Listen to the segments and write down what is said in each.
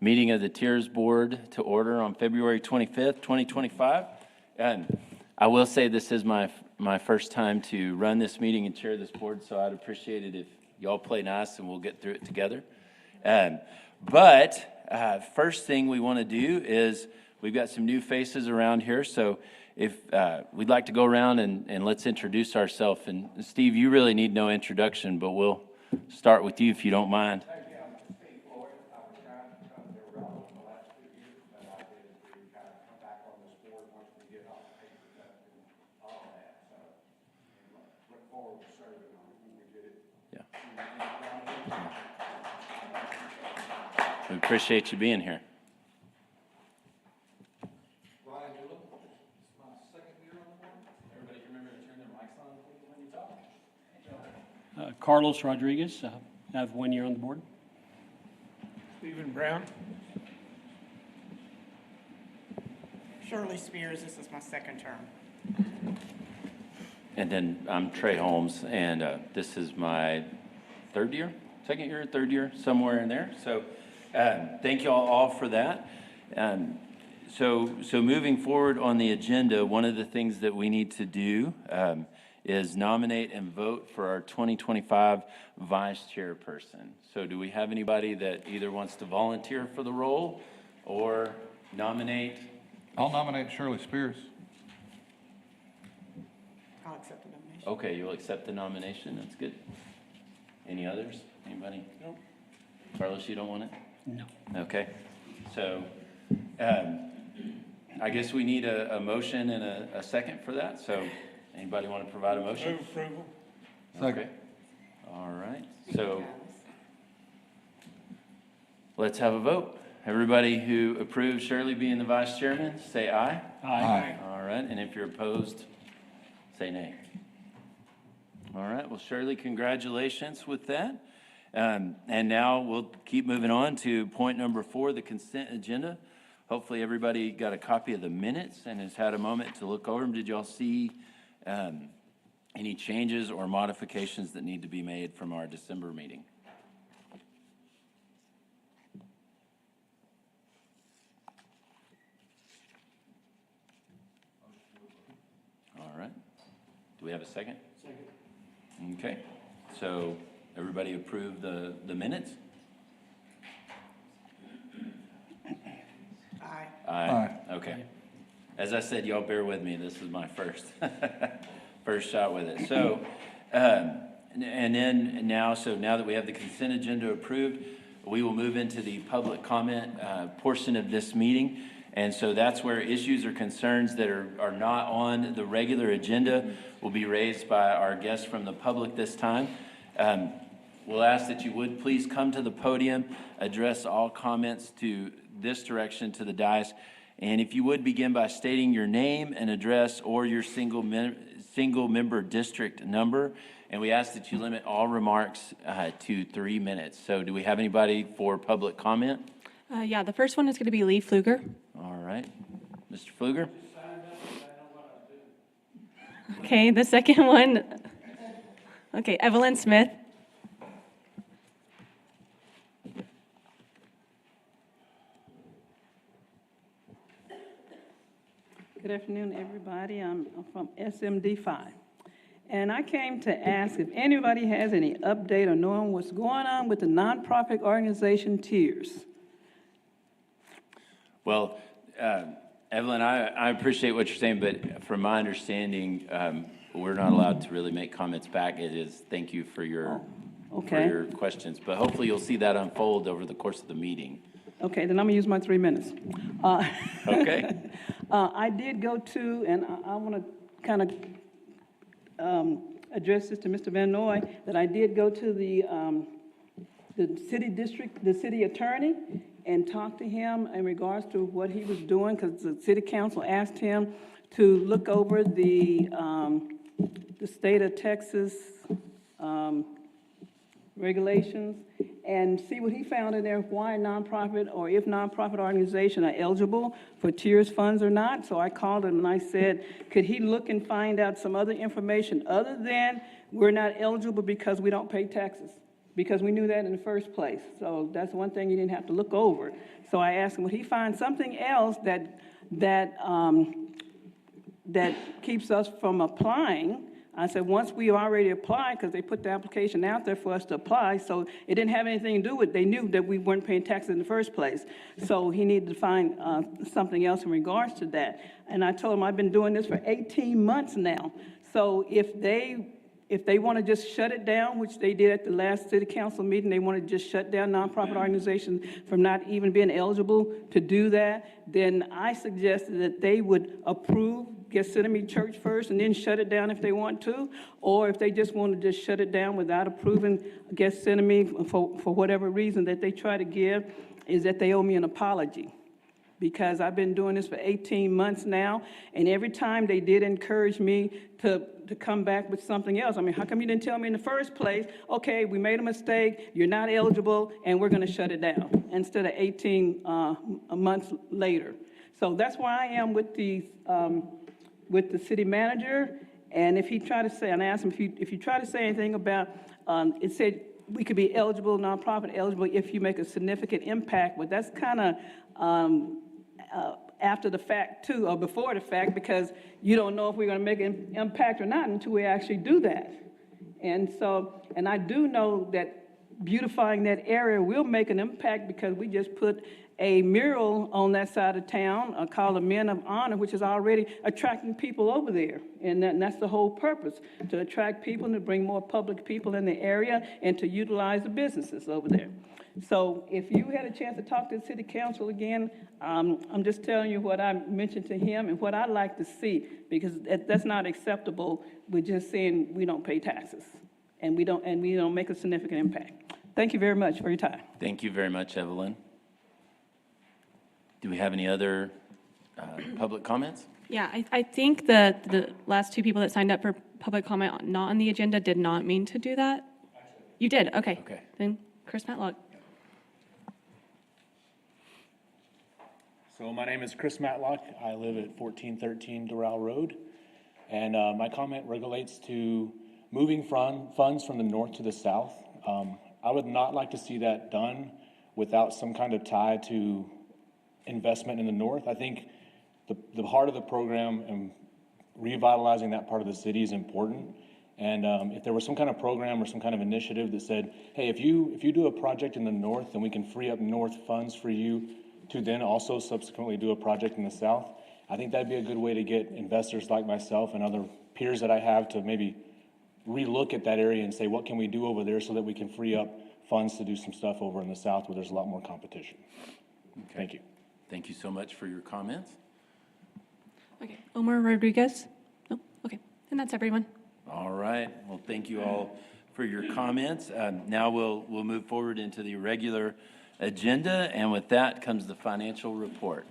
meeting of the TIRZ Board to order on February 25th, 2025. And I will say this is my first time to run this meeting and chair this board, so I'd appreciate it if y'all play nice and we'll get through it together. But first thing we want to do is we've got some new faces around here, so if we'd like to go around and let's introduce ourselves. And Steve, you really need no introduction, but we'll start with you if you don't mind. We appreciate you being here. Angelo, it's my second year on the board. Everybody can remember to turn their mics on when you talk. Carlos Rodriguez, I have 1 year on the board. Stephen Brown. Shirley Spears, this is my second term. And then I'm Trey Holmes, and this is my third year, somewhere in there. So thank you all for that. So moving forward on the agenda, one of the things that we need to do is nominate and vote for our 2025 vice chairperson. So do we have anybody that either wants to volunteer for the role or nominate? I'll nominate Shirley Spears. I'll accept the nomination. Okay, you'll accept the nomination. That's good. Any others? Anybody? Nope. Carlos, you don't want it? No. Okay. So I guess we need a motion and a second for that. So anybody want to provide a motion? Move approval. Okay. All right. So let's have a vote. Everybody who approves Shirley being the vice chairman, say aye. Aye. All right. And if you're opposed, say nay. All right. Well, Shirley, congratulations with that. And now we'll keep moving on to point number 4, the consent agenda. Hopefully everybody got a copy of the minutes and has had a moment to look over them. Did y'all see any changes or modifications that need to be made from our December meeting? All right. Do we have a second? Second. Okay. So everybody approve the minutes? Aye. Aye. Okay. As I said, y'all bear with me. This is my first shot with it. So, now that we have the consent agenda approved, we will move into the public comment portion of this meeting. And so that's where issues or concerns that are not on the regular agenda will be raised by our guests from the public this time. We'll ask that you would please come to the podium, address all comments to this direction to the dais, and if you would begin by stating your name and address or your single member district number, and we ask that you limit all remarks to 3 minutes. So do we have anybody for public comment? Yeah, the first one is going to be Lee Pfluger. All right. Mr. Pfluger? Okay, the second one. Okay, Evelyn Smith. Good afternoon, everybody. I'm from SMD5. And I came to ask if anybody has any update or knowing what's going on with the nonprofit organization TIRZ. Well, Evelyn, I appreciate what you're saying, but from my understanding, we're not allowed to really make comments back. It is thank you for your questions, but hopefully you'll see that unfold over the course of the meeting. Okay, then I'm gonna use my 3 minutes. Okay. I did go to, and I want to kind of address this to Mr. Van Noy, that I did go to the city attorney and talk to him in regards to what he was doing, because the city council asked him to look over the state of Texas regulations and see what he found in there, why a nonprofit or if nonprofit organization are eligible for TIRZ funds or not. So I called him and I said, could he look and find out some other information other than we're not eligible because we don't pay taxes? because we knew that in the first place. So that's one thing you didn't have to look over. So I asked him, would he find something else that keeps us from applying? I said, once we already applied, because they put the application out there for us to apply, so it didn't have anything to do with, they knew that we weren't paying taxes in the first place. So he needed to find something else in regards to that. And I told him, I've been doing this for 18 months now. So if they want to just shut it down, which they did at the last city council meeting, they want to just shut down nonprofit organizations from not even being eligible to do that, then I suggested that they would approve Gethsemane Church first and then shut it down if they want to, or if they just want to just shut it down without approving Gethsemane for whatever reason that they try to give, is that they owe me an apology. Because I've been doing this for 18 months now, and every time they did encourage me to come back with something else. I mean, how come you didn't tell me in the first place, okay, we made a mistake, you're not eligible, and we're going to shut it down, instead of 18 months later. So that's where I am with the city manager, and if he tried to say, and I asked him, if you try to say anything about, it said we could be eligible, nonprofit eligible, if you make a significant impact, but that's kind of after the fact too, or before the fact, because you don't know if we're going to make an impact or not until we actually do that. And so, and I do know that beautifying that area will make an impact, because we just put a mural on that side of town called the Men of Honor, which is already attracting people over there. And that's the whole purpose, to attract people and to bring more public people in the area and to utilize the businesses over there. So if you had a chance to talk to the city council again, I'm just telling you what I mentioned to him and what I'd like to see, because that's not acceptable. We're just saying we don't pay taxes and we don't make a significant impact. Thank you very much for your time. Thank you very much, Evelyn. Do we have any other public comments? Yeah, I think that the last two people that signed up for public comment not on the agenda did not mean to do that. You did, okay. Okay. Then Chris Matlock. So my name is Chris Matlock. I live at 1413 Doral Road. And my comment relates to moving funds from the north to the south. I would not like to see that done without some kind of tie to investment in the north. I think the heart of the program and revitalizing that part of the city is important. And if there was some kind of program or some kind of initiative that said, hey, if you do a project in the north, then we can free up north funds for you to then also subsequently do a project in the south. I think that'd be a good way to get investors like myself and other peers that I have to maybe relook at that area and say, what can we do over there so that we can free up funds to do some stuff over in the south where there's a lot more competition. Okay. Thank you. Thank you so much for your comments. Okay, Omar Rodriguez? No, okay, and that's everyone. All right, well, thank you all for your comments. Now we'll move forward into the regular agenda, and with that comes the financial report.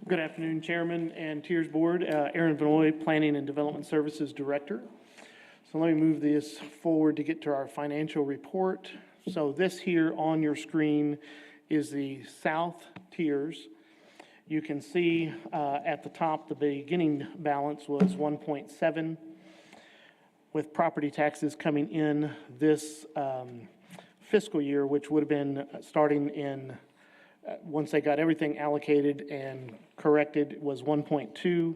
Good afternoon, Chairman and TIRZ Board. Aaron Vanoy, Planning and Development Services Director. So let me move this forward to get to our financial report. So this here on your screen is the South TIRZ. You can see at the top, the beginning balance was 1.7, with property taxes coming in this fiscal year, which would have been starting in once they got everything allocated and corrected, was 1.2.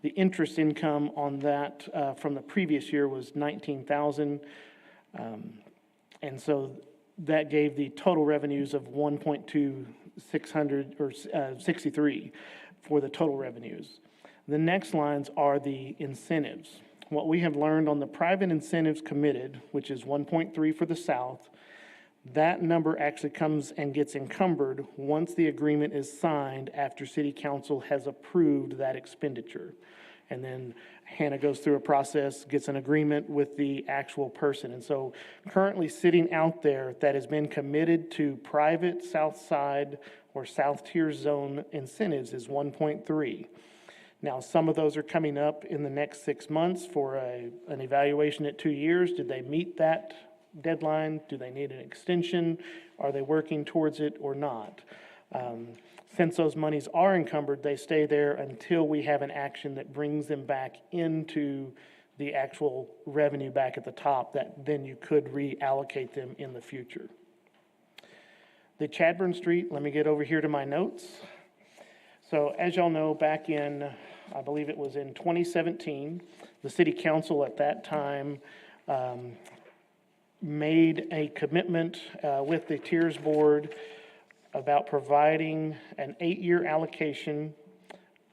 The interest income on that from the previous year was 19,000. And so that gave the total revenues of 1.2663 for the total revenues. The next lines are the incentives. What we have learned on the private incentives committed, which is 1.3 for the South, that number actually comes and gets encumbered once the agreement is signed after City Council has approved that expenditure. And then Hannah goes through a process, gets an agreement with the actual person. And so currently sitting out there that has been committed to private South Side or South Tier Zone incentives is 1.3. Now, some of those are coming up in the next 6 months for an evaluation at 2 years. Did they meet that deadline? Do they need an extension? Are they working towards it or not? Since those monies are encumbered, they stay there until we have an action that brings them back into the actual revenue back at the top, that then you could reallocate them in the future. The Chadburn Street, let me get over here to my notes. So as y'all know, back in, I believe it was in 2017, the city council at that time made a commitment with the TIRZ Board about providing an 8-year allocation,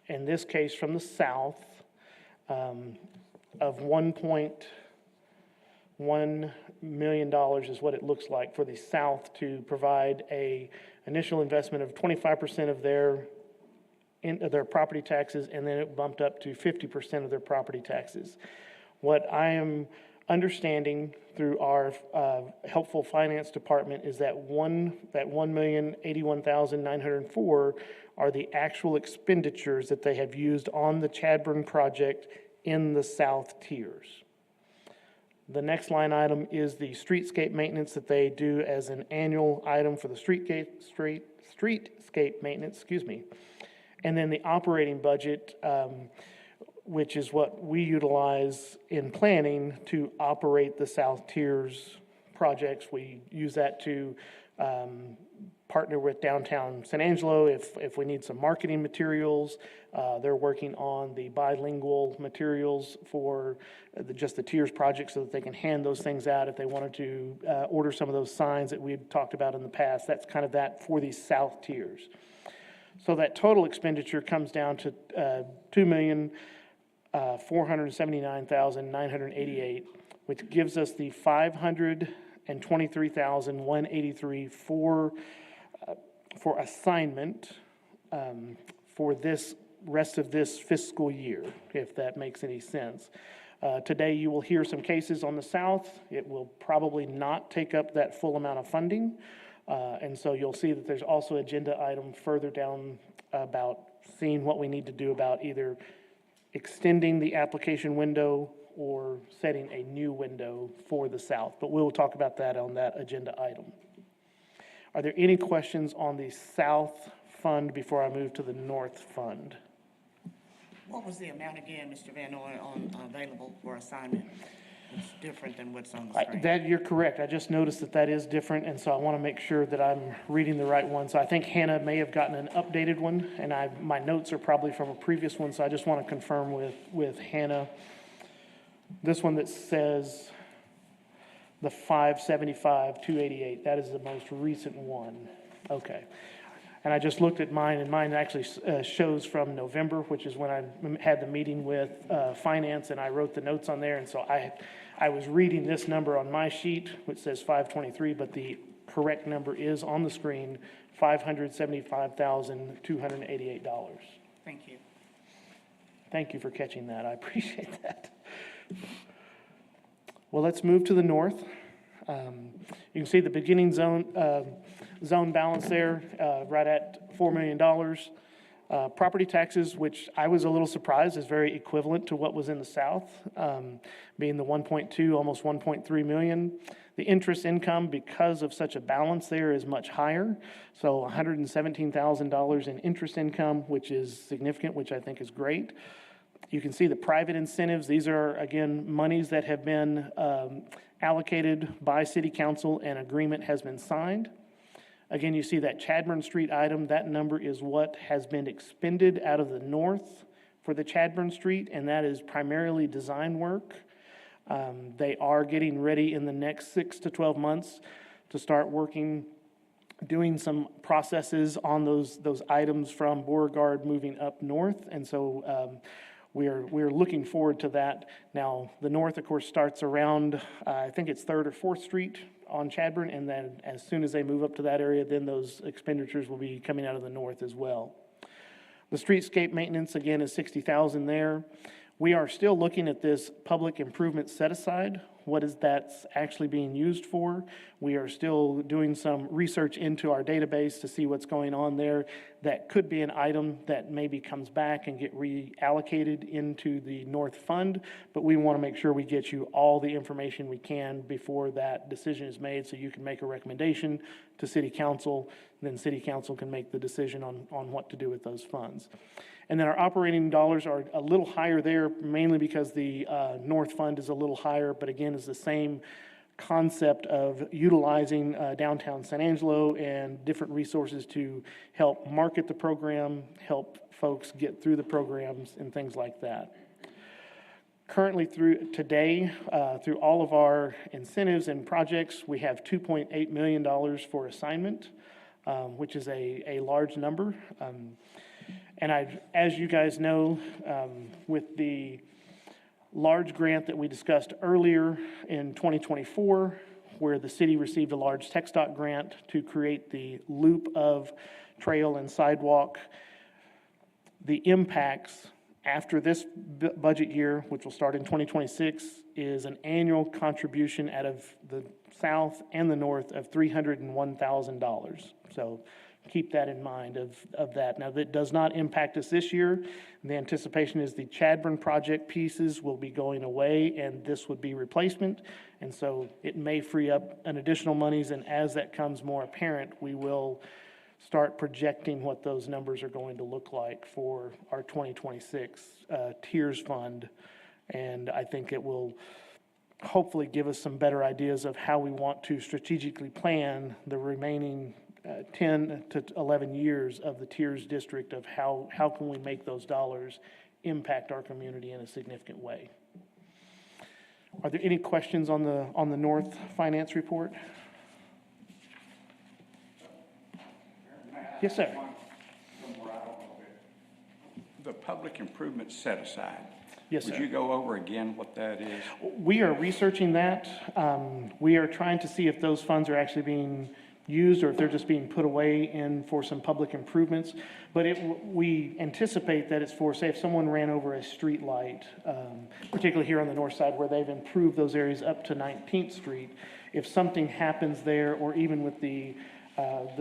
in this case from the south, of $1.1 million is what it looks like for the south, to provide a initial investment of 25% of their property taxes, and then it bumped up to 50% of their property taxes. What I am understanding through our helpful finance department is that $1,081,904 are the actual expenditures that they have used on the Chadburn project in the south tiers. The next line item is the streetscape maintenance that they do as an annual item for the streetscape maintenance, And then the operating budget, which is what we utilize in planning to operate the south tiers projects. We use that to partner with downtown San Angelo if we need some marketing materials. They're working on the bilingual materials for just the TIRZ project, so that they can hand those things out if they wanted to order some of those signs that we've talked about in the past. That's kind of that for these south tiers. So that total expenditure comes down to $2,479,988, which gives us the $523,183 for assignment for this rest of this fiscal year, if that makes any sense. Today you will hear some cases on the south. It will probably not take up that full amount of funding. And so you'll see that there's also agenda item further down about seeing what we need to do about either extending the application window or setting a new window for the south. But we'll talk about that on that agenda item. Are there any questions on the south fund before I move to the north fund? What was the amount again, Mr. Van Noy, on available for assignment? It's different than what's on the screen. That, you're correct. I just noticed that that is different, and so I want to make sure that I'm reading the right one. So I think Hannah may have gotten an updated one, and my notes are probably from a previous one, so I just want to confirm with Hannah. This one that says the 575,288, that is the most recent one. Okay. And I just looked at mine, and mine actually shows from November, which is when I had the meeting with finance, and I wrote the notes on there. And so I was reading this number on my sheet, which says 523, but the correct number is on the screen, $575,288. Thank you. Thank you for catching that. I appreciate that. Well, let's move to the north. You can see the beginning zone balance there, right at $4 million. Property taxes, which I was a little surprised, is very equivalent to what was in the south, being the 1.2, almost 1.3 million. The interest income, because of such a balance there, is much higher. So $117,000 in interest income, which is significant, which I think is great. You can see the private incentives. These are, again, monies that have been allocated by City Council, and agreement has been signed. Again, you see that Chadburn Street item. That number is what has been expended out of the north for the Chadburn Street, and that is primarily design work. They are getting ready in the next 6 to 12 months to start working, doing some processes on those items from Beauregard moving up north, and so we're looking forward to that. Now, the north, of course, starts around, I think it's 3rd or 4th Street on Chadburn, and then as soon as they move up to that area, then those expenditures will be coming out of the north as well. The streetscape maintenance, again, is $60,000 there. We are still looking at this public improvement set aside, what is that's actually being used for. We are still doing some research into our database to see what's going on there. That could be an item that maybe comes back and get reallocated into the North Fund, but we want to make sure we get you all the information we can before that decision is made, so you can make a recommendation to City Council, then City Council can make the decision on what to do with those funds. And then our operating dollars are a little higher there, mainly because the North Fund is a little higher, but again, is the same concept of utilizing downtown San Angelo and different resources to help market the program, help folks get through the programs and things like that. Currently through today, through all of our incentives and projects, we have $2.8 million for assignment, which is a large number. And as you guys know, with the large grant that we discussed earlier in 2024, where the city received a large TxDOT grant to create the loop of trail and sidewalk, the impacts after this budget year, which will start in 2026, is an annual contribution out of the south and the north of $301,000. So keep that in mind of that. Now, that does not impact us this year. The anticipation is the Chadburn project pieces will be going away, and this would be replacement. And so it may free up an additional monies, and as that comes more apparent, we will start projecting what those numbers are going to look like for our 2026 TIRZ fund. And I think it will hopefully give us some better ideas of how we want to strategically plan the remaining 10 to 11 years of the TIRZ district, of how can we make those dollars impact our community in a significant way. Are there any questions on the North Finance Report? Yes, sir. The public improvement set aside. Yes, sir. Would you go over again what that is? We are researching that. We are trying to see if those funds are actually being used or if they're just being put away in for some public improvements. But we anticipate that it's for, say, if someone ran over a street light, particularly here on the north side where they've improved those areas up to 19th Street, if something happens there, or even with the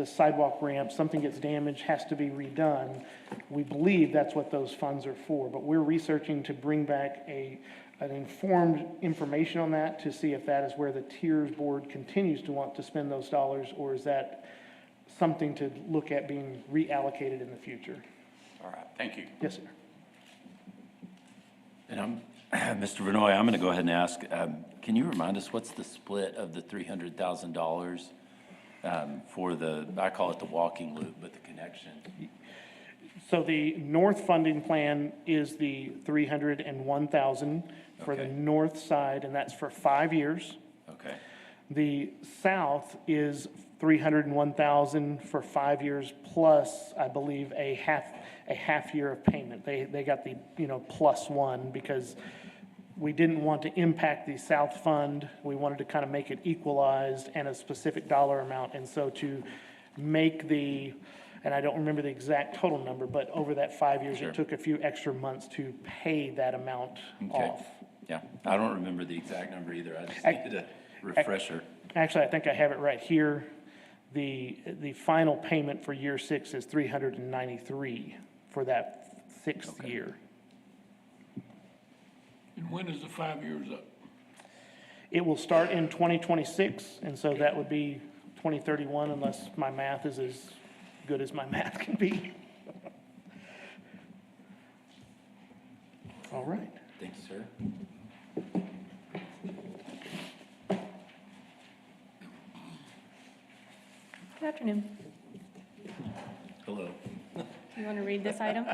sidewalk ramp, something gets damaged, has to be redone, we believe that's what those funds are for. But we're researching to bring back an informed information on that to see if that is where the TIRZ Board continues to want to spend those dollars, or is that something to look at being reallocated in the future. All right, thank you. Yes, sir. And Mr. Vinoy, I'm going to go ahead and ask, can you remind us what's the split of the $300,000 for the, I call it the walking loop, but the connection? So the north funding plan is the $301,000 for the Okay. north side, and that's for 5 years. Okay, The south is $301,000 for 5 years plus, I believe, a half year of payment. They got the, plus one, because we didn't want to impact the south fund. We wanted to kind of make it equalized and a specific dollar amount. And so to make and I don't remember the exact total number, but over that 5 years, Sure. it took a few extra months to pay that amount okay. off. Yeah, I don't remember the exact number either. I just needed a refresher. Actually, I think I have it right here. The final payment for year 6 is $393 for that 6th year. And when is the 5 years up? It will start in 2026, and so that would be 2031, unless my math is as good as my math can be. All right. Thanks, sir. Good afternoon. Hello. Do you want to read this item?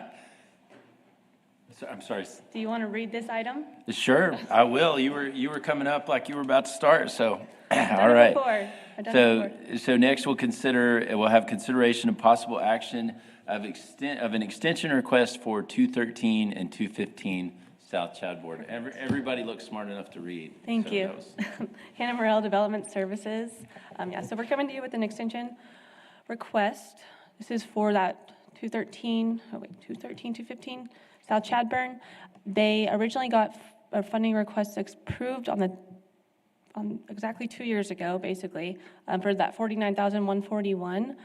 I'm sorry. Do you want to read this item? Sure, I will. You were coming up like you were about to start, so, I've done all it right. before. I've done it before. So next we'll have consideration of possible action of an extension request for 213 and 215 South Chad Board. Everybody looks smart enough to read. Thank so you. that was- Hannah Morrell, Development Services. So we're coming to you with an extension request. This is for that 215 South Chadburn. They originally got a funding request approved on the exactly 2 years ago, basically, for that 49,141.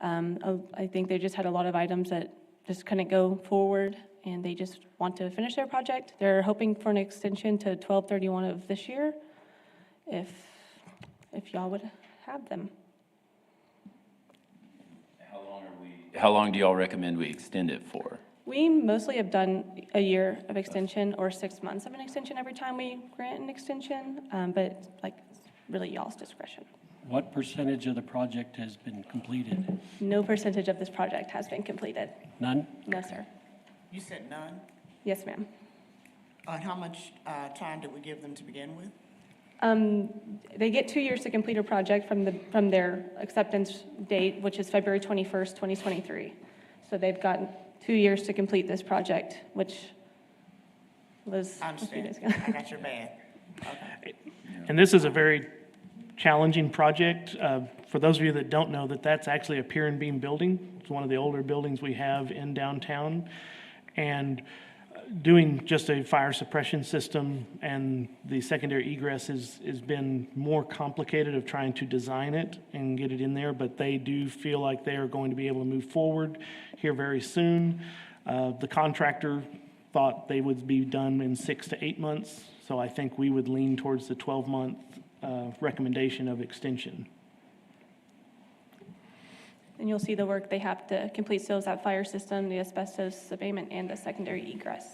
I think they just had a lot of items that just couldn't go forward, and they just want to finish their project. They're hoping for an extension to 12/31 of this year, if y'all would have them. How long do y'all recommend we extend it for? We mostly have done a year of extension or 6 months of an extension every time we grant an extension, but like, it's really y'all's discretion. What percentage of the project has been completed? No percentage of this project has been completed. None? No, sir. You said none? Yes, ma'am. And how much time did we give them to begin with? They get 2 years to complete a project from their acceptance date, which is February 21st, 2023. So they've gotten 2 years to complete this project, which was I a few days ago. understand. I got your bad. Okay. And this is a very challenging project. For those of you that don't know, that's actually a pier and beam building. It's one of the older buildings we have in downtown. And doing just a fire suppression system and the secondary egress has been more complicated of trying to design it and get it in there, but they do feel like they are going to be able to move forward here very soon. The contractor thought they would be done in 6 to 8 months, so I think we would lean towards the 12-month recommendation of extension. And you'll see the work they have to complete, so is that fire system, the asbestos abatement, and the secondary egress.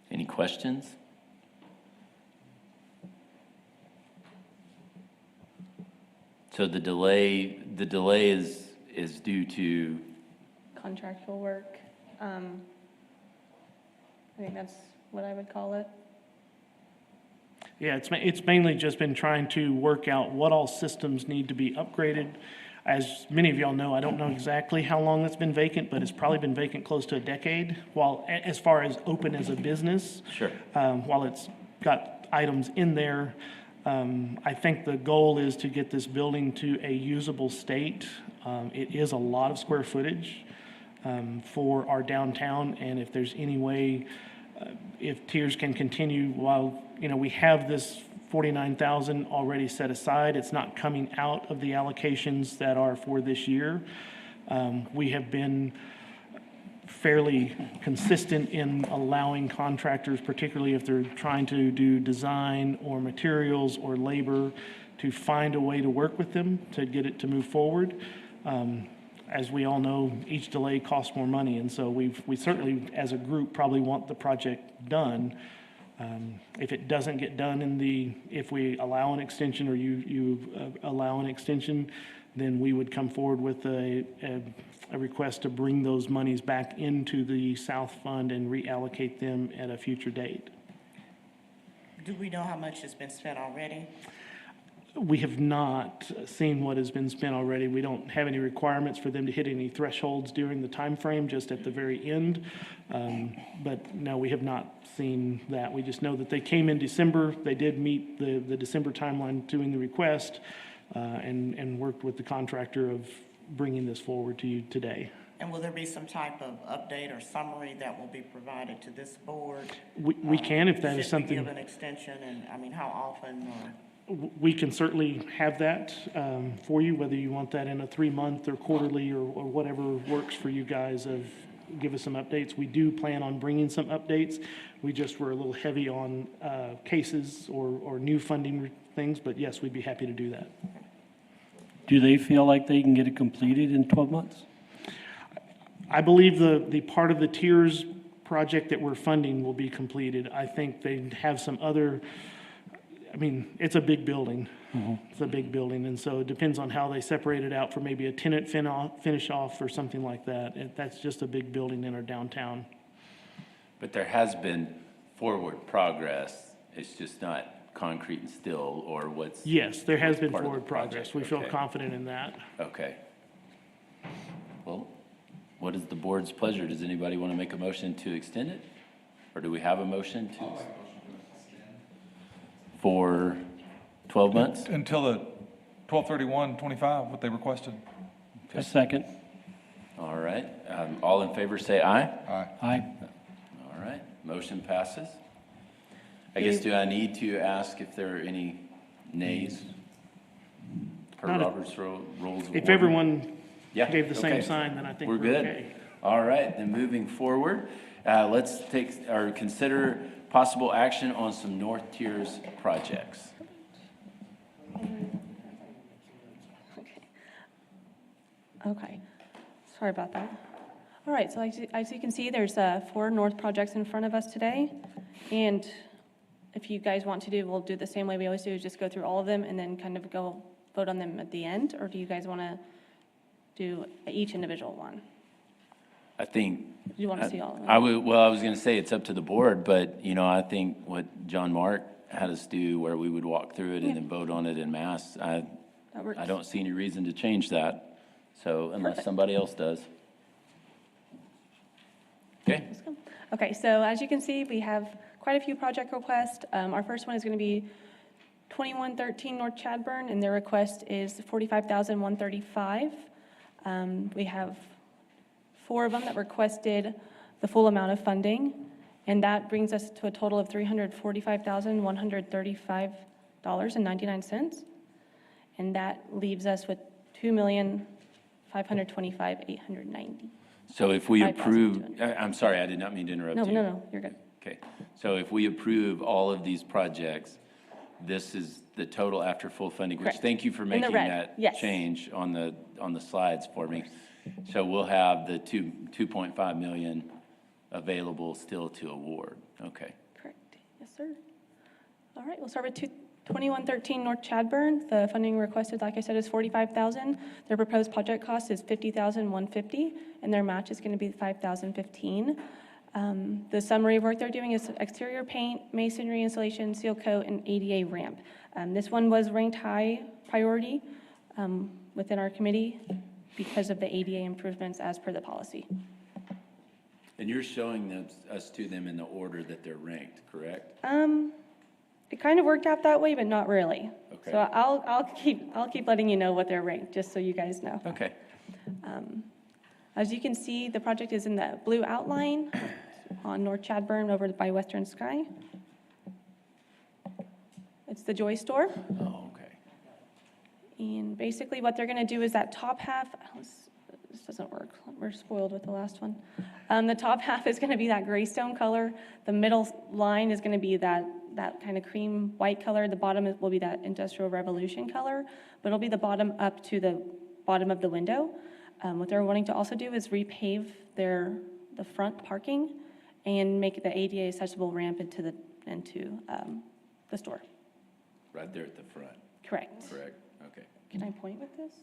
Any questions? So the delay is due to, Contractual work. I think that's what I would call it. Yeah, it's mainly just been trying to work out what all systems need to be upgraded. As many of y'all know, I don't know exactly how long it's been vacant, but it's probably been vacant close to a decade, while, as far as open as a business. Sure. While it's got items in there, I think the goal is to get this building to a usable state. It is a lot of square footage for our downtown, and if there's any way, if TIRZ can continue while, we have this 49,000 already set aside. It's not coming out of the allocations that are for this year. We have been fairly consistent in allowing contractors, particularly if they're trying to do design or materials or labor, to find a way to work with them to get it to move forward. As we all know, each delay costs more money, and so we certainly, as a group, probably want the project done. If it doesn't get done if we allow an extension or you allow an extension, then we would come forward with a request to bring those monies back into the South Fund and reallocate them at a future date. Do we know how much has been spent already? We have not seen what has been spent already. We don't have any requirements for them to hit any thresholds during the time frame, just at the very end. But no, we have not seen that. We just know that they came in December. They did meet the December timeline doing the request and worked with the contractor of bringing this forward to you today. And will there be some type of update or summary that will be provided to this board? We can, if that is something. Should we give an extension, and how often? We can certainly have that for you, whether you want that in a 3-month or quarterly or whatever works for you guys. Give us some updates. We do plan on bringing some updates. We just were a little heavy on cases or new funding things, but yes, we'd be happy to do that. Do they feel like they can get it completed in 12 months? I believe the part of the TIRZ project that we're funding will be completed. I think they have some other, it's a big building. It's a big building, and so it depends on how they separate it out for maybe a tenant finish off or something like that. That's just a big building in our downtown. but there has been forward progress. It's just not concrete and still, or what's? Yes, there has been part of the forward progress. project. We feel Okay. confident in that. Okay. Well, what is the board's pleasure? Does anybody want to make a motion to extend it? Or do we have a motion to? For 12 months? Until the 12/31/25, what they requested. A second. All right. All in favor say aye. Aye. Aye. All right. Motion passes. I guess, do I need to ask if there are any nays? Per Not if- Robert's rules of If order? everyone Yeah, gave the same okay. sign, then I think We're we're good. okay. All right, then moving forward, let's take, or consider possible action on some North Tiers projects. Okay, sorry about that. All right, so as you can see, there's 4 north projects in front of us today. And if you guys want to do, we'll do it the same way we always do, just go through all of them and then kind of go vote on them at the end? Or do you guys want to do each individual one? I think. Do you want to see all of them? I was gonna say it's up to the board, but, I think what John Mark had us do, where we would walk through it and then vote on it en masse, That works. I don't see any reason to change that, so unless Perfect. somebody else does. Okay, Let's go. Okay, so as you can see, we have quite a few project requests. Our first one is going to be 2113 North Chadburn, and their request is $45,135. We have 4 of them that requested the full amount of funding, and that brings us to a total of $345,135.99. And that leaves us with $2,525,890. so if we approve, 5,200. I'm sorry, I did not mean to interrupt No, you. no, you're good. Okay, so if we approve all of these projects, this is the total after full funding, which, Correct. thank you for In the making red, that yes. change on the slides for me. So we'll have the 2.5 million available still to award, okay. Correct. Yes, sir. All right, we'll start with 2113 North Chadburn. The funding requested, like I said, is $45,000. Their proposed project cost is $50,150, and their match is going to be $5,015. The summary of work they're doing is exterior paint, masonry installation, seal coat, and ADA ramp. This one was ranked high priority within our committee because of the ADA improvements as per the policy. And you're showing us to them in the order that they're ranked, correct? It kind of worked out that way, but not really. Okay. So I'll keep letting you know what they're ranked, just so you guys know. Okay. As you can see, the project is in the blue outline on North Chadburn over by Western Sky. It's the Joy Store. Oh, okay. And basically what they're going to do is that top half, this doesn't work, we're spoiled with the last one. The top half is going to be that graystone color. The middle line is going to be that kind of cream white color. The bottom will be that Industrial Revolution color, but it'll be the bottom up to the bottom of the window. What they're wanting to also do is repave the front parking and make the ADA accessible ramp into the store. Right there at the front, Correct. correct? Okay. Can I point with this?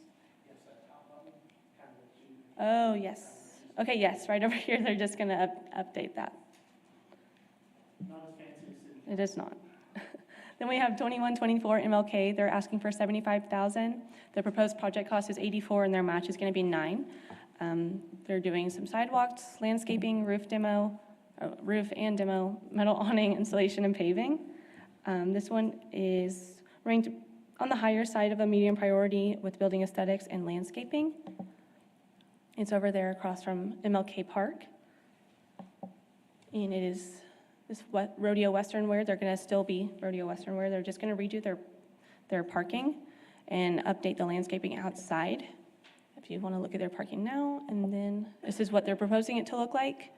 Oh, yes. Okay, yes, right over here, they're just gonna update that. It is not. Then we have 2124 MLK, they're asking for $75,000. The proposed project cost is $84,000 and their match is gonna be $9,000. They're doing some sidewalks, landscaping, roof and demo, metal awning, installation, and paving. This one is ranked on the higher side of a medium priority with building aesthetics and landscaping. It's over there across from MLK Park. And it is this Rodeo Western Wear. They're going to still be Rodeo Western Wear. They're just going to redo their parking and update the landscaping outside. If you want to look at their parking now, and then this is what they're proposing it to look like.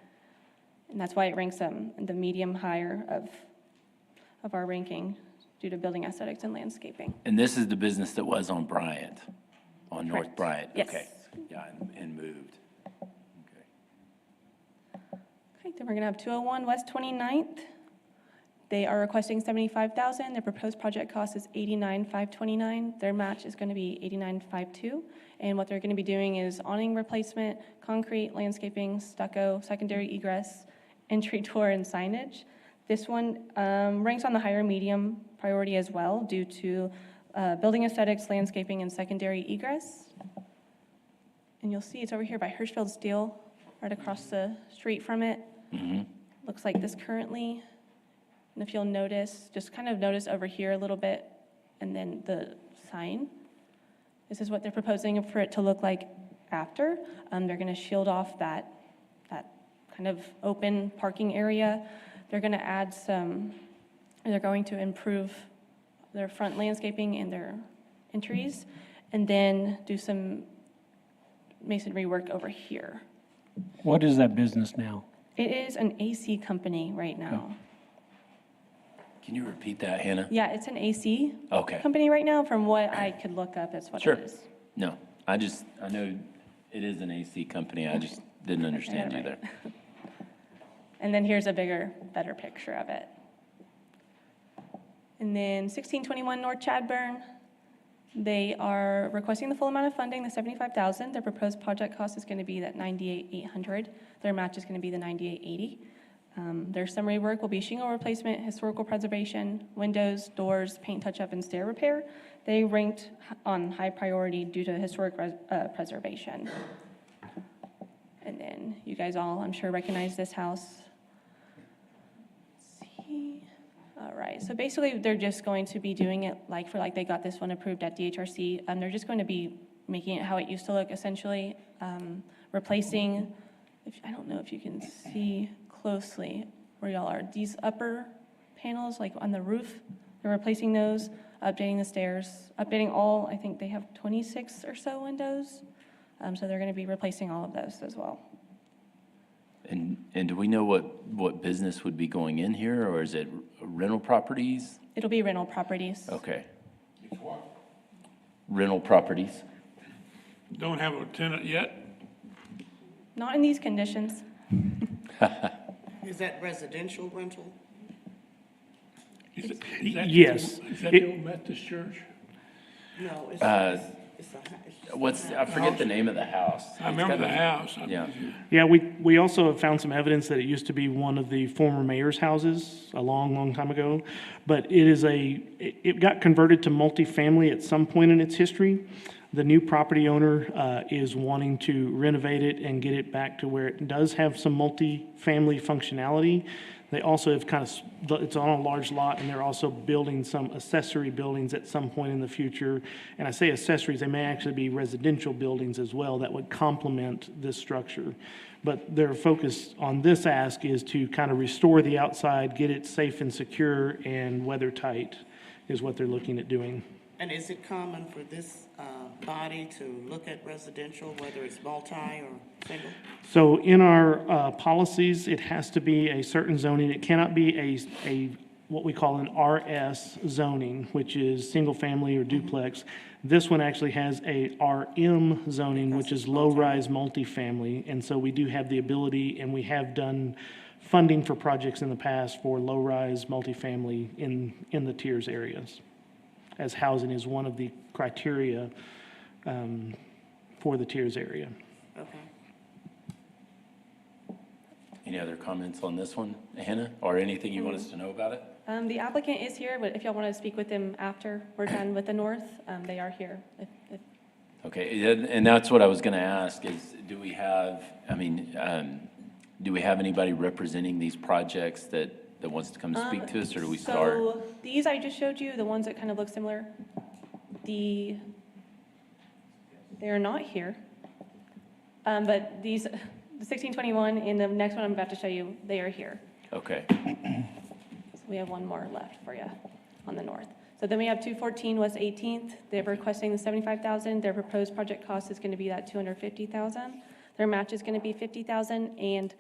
And that's why it ranks them in the medium higher of our ranking due to building aesthetics and landscaping. And this is the business that was on Bryant, on North Correct. Bryant? Yes. Okay. Yeah, and moved. Okay. Okay, then we're gonna have 201 West 29th. They are requesting $75,000. Their proposed project cost is $89,529. Their match is gonna be $89,502. And what they're gonna be doing is awning replacement, concrete, landscaping, stucco, secondary egress, entry door, and signage. This one ranks on the higher medium priority as well due to building aesthetics, landscaping, and secondary egress. And you'll see it's over here by Hirschfield Steel, right across the street from it. Looks like this currently. And if you'll notice, just kind of notice over here a little bit, and then the sign. This is what they're proposing for it to look like after. They're gonna shield off that kind of open parking area. They're gonna add some They're going to improve their front landscaping and their entries, and then do some masonry work over here. What is that business now? It is an AC company right now. Can you repeat that, Hannah? Yeah, it's an AC Okay. company right now, from what I could look up, is what Sure. it is. No, I know it is an AC company. I just didn't understand you there. And then here's a bigger, better picture of it. And then 1621 North Chadburn, they are requesting the full amount of funding, the $75,000. Their proposed project cost is going to be that $98,800. Their match is going to be the $98,80. Their summary work will be shingle replacement, historical preservation, windows, doors, paint touch-up, and stair repair. They ranked on high priority due to historic preservation. And then you guys all, I'm sure, recognize this house. Let's see. All right, so basically, they're just going to be doing it like for like. They got this one approved at DHRC. They're just going to be making it how it used to look, essentially, replacing, I don't know if you can see closely where y'all are, these upper panels, like on the roof, they're replacing those, updating the stairs, updating all, I think they have 26 or so windows. So they're going to be replacing all of those as well. And do we know what business would be going in here, or is it rental properties? It'll be rental properties. Okay, It's what? rental properties. Don't have a tenant yet? Not in these conditions. Is that residential rental? Is that Yes. Is that the old Methodist church? No, it's it's I forget the name of the house. I remember the house. Yeah. Yeah, we also have found some evidence that it used to be one of the former mayor's houses a long, long time ago. But it got converted to multifamily at some point in its history. The new property owner is wanting to renovate it and get it back to where it does have some multifamily functionality. They also have it's on a large lot, and they're also building some accessory buildings at some point in the future. And I say accessories, they may actually be residential buildings as well that would complement this structure. But their focus on this ask is to kind of restore the outside, get it safe and secure and weather tight is what they're looking at doing. And is it common for this body to look at residential, whether it's multi or single? So in our policies, it has to be a certain zoning. It cannot be a what we call an RS zoning, which is single family or duplex. This one actually has a RM zoning, which is low-rise multifamily. And so we do have the ability, and we have done funding for projects in the past for low-rise multifamily in the TIRZ areas, as housing is one of the criteria for the TIRZ area. Okay. Any other comments on this one, Hannah, or anything you want us to know about it? The applicant is here, but if y'all want to speak with them after we're done with the north, they are here. Okay, and that's what I was going to ask is, do we have anybody representing these projects that wants to come speak to us, or do we start? So these I just showed you, the ones that kind of look similar, they are not here. But these, the 1621 and the next one I'm about to show you, they are here. Okay, So we have one more left for you on the north. So then we have 214 West 18th. They're requesting the $75,000. Their proposed project cost is going to be that $250,000. Their match is going to be $50,000, and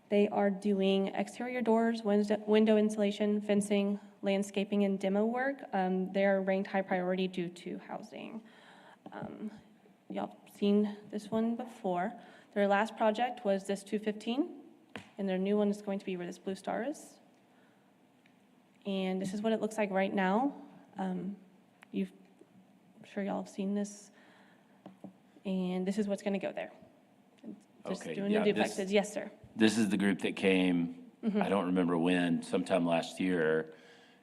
they are doing exterior doors, window insulation, fencing, landscaping, and demo work. They are ranked high priority due to housing. Y'all seen this one before. Their last project was this 215, and their new one is going to be where this blue star is. And this is what it looks like right now. I'm sure y'all have seen this. And this is what's going to go there. Just Okay, doing yeah, the duplexes. Yes, sir. this is the group that came, I don't remember when, sometime last year,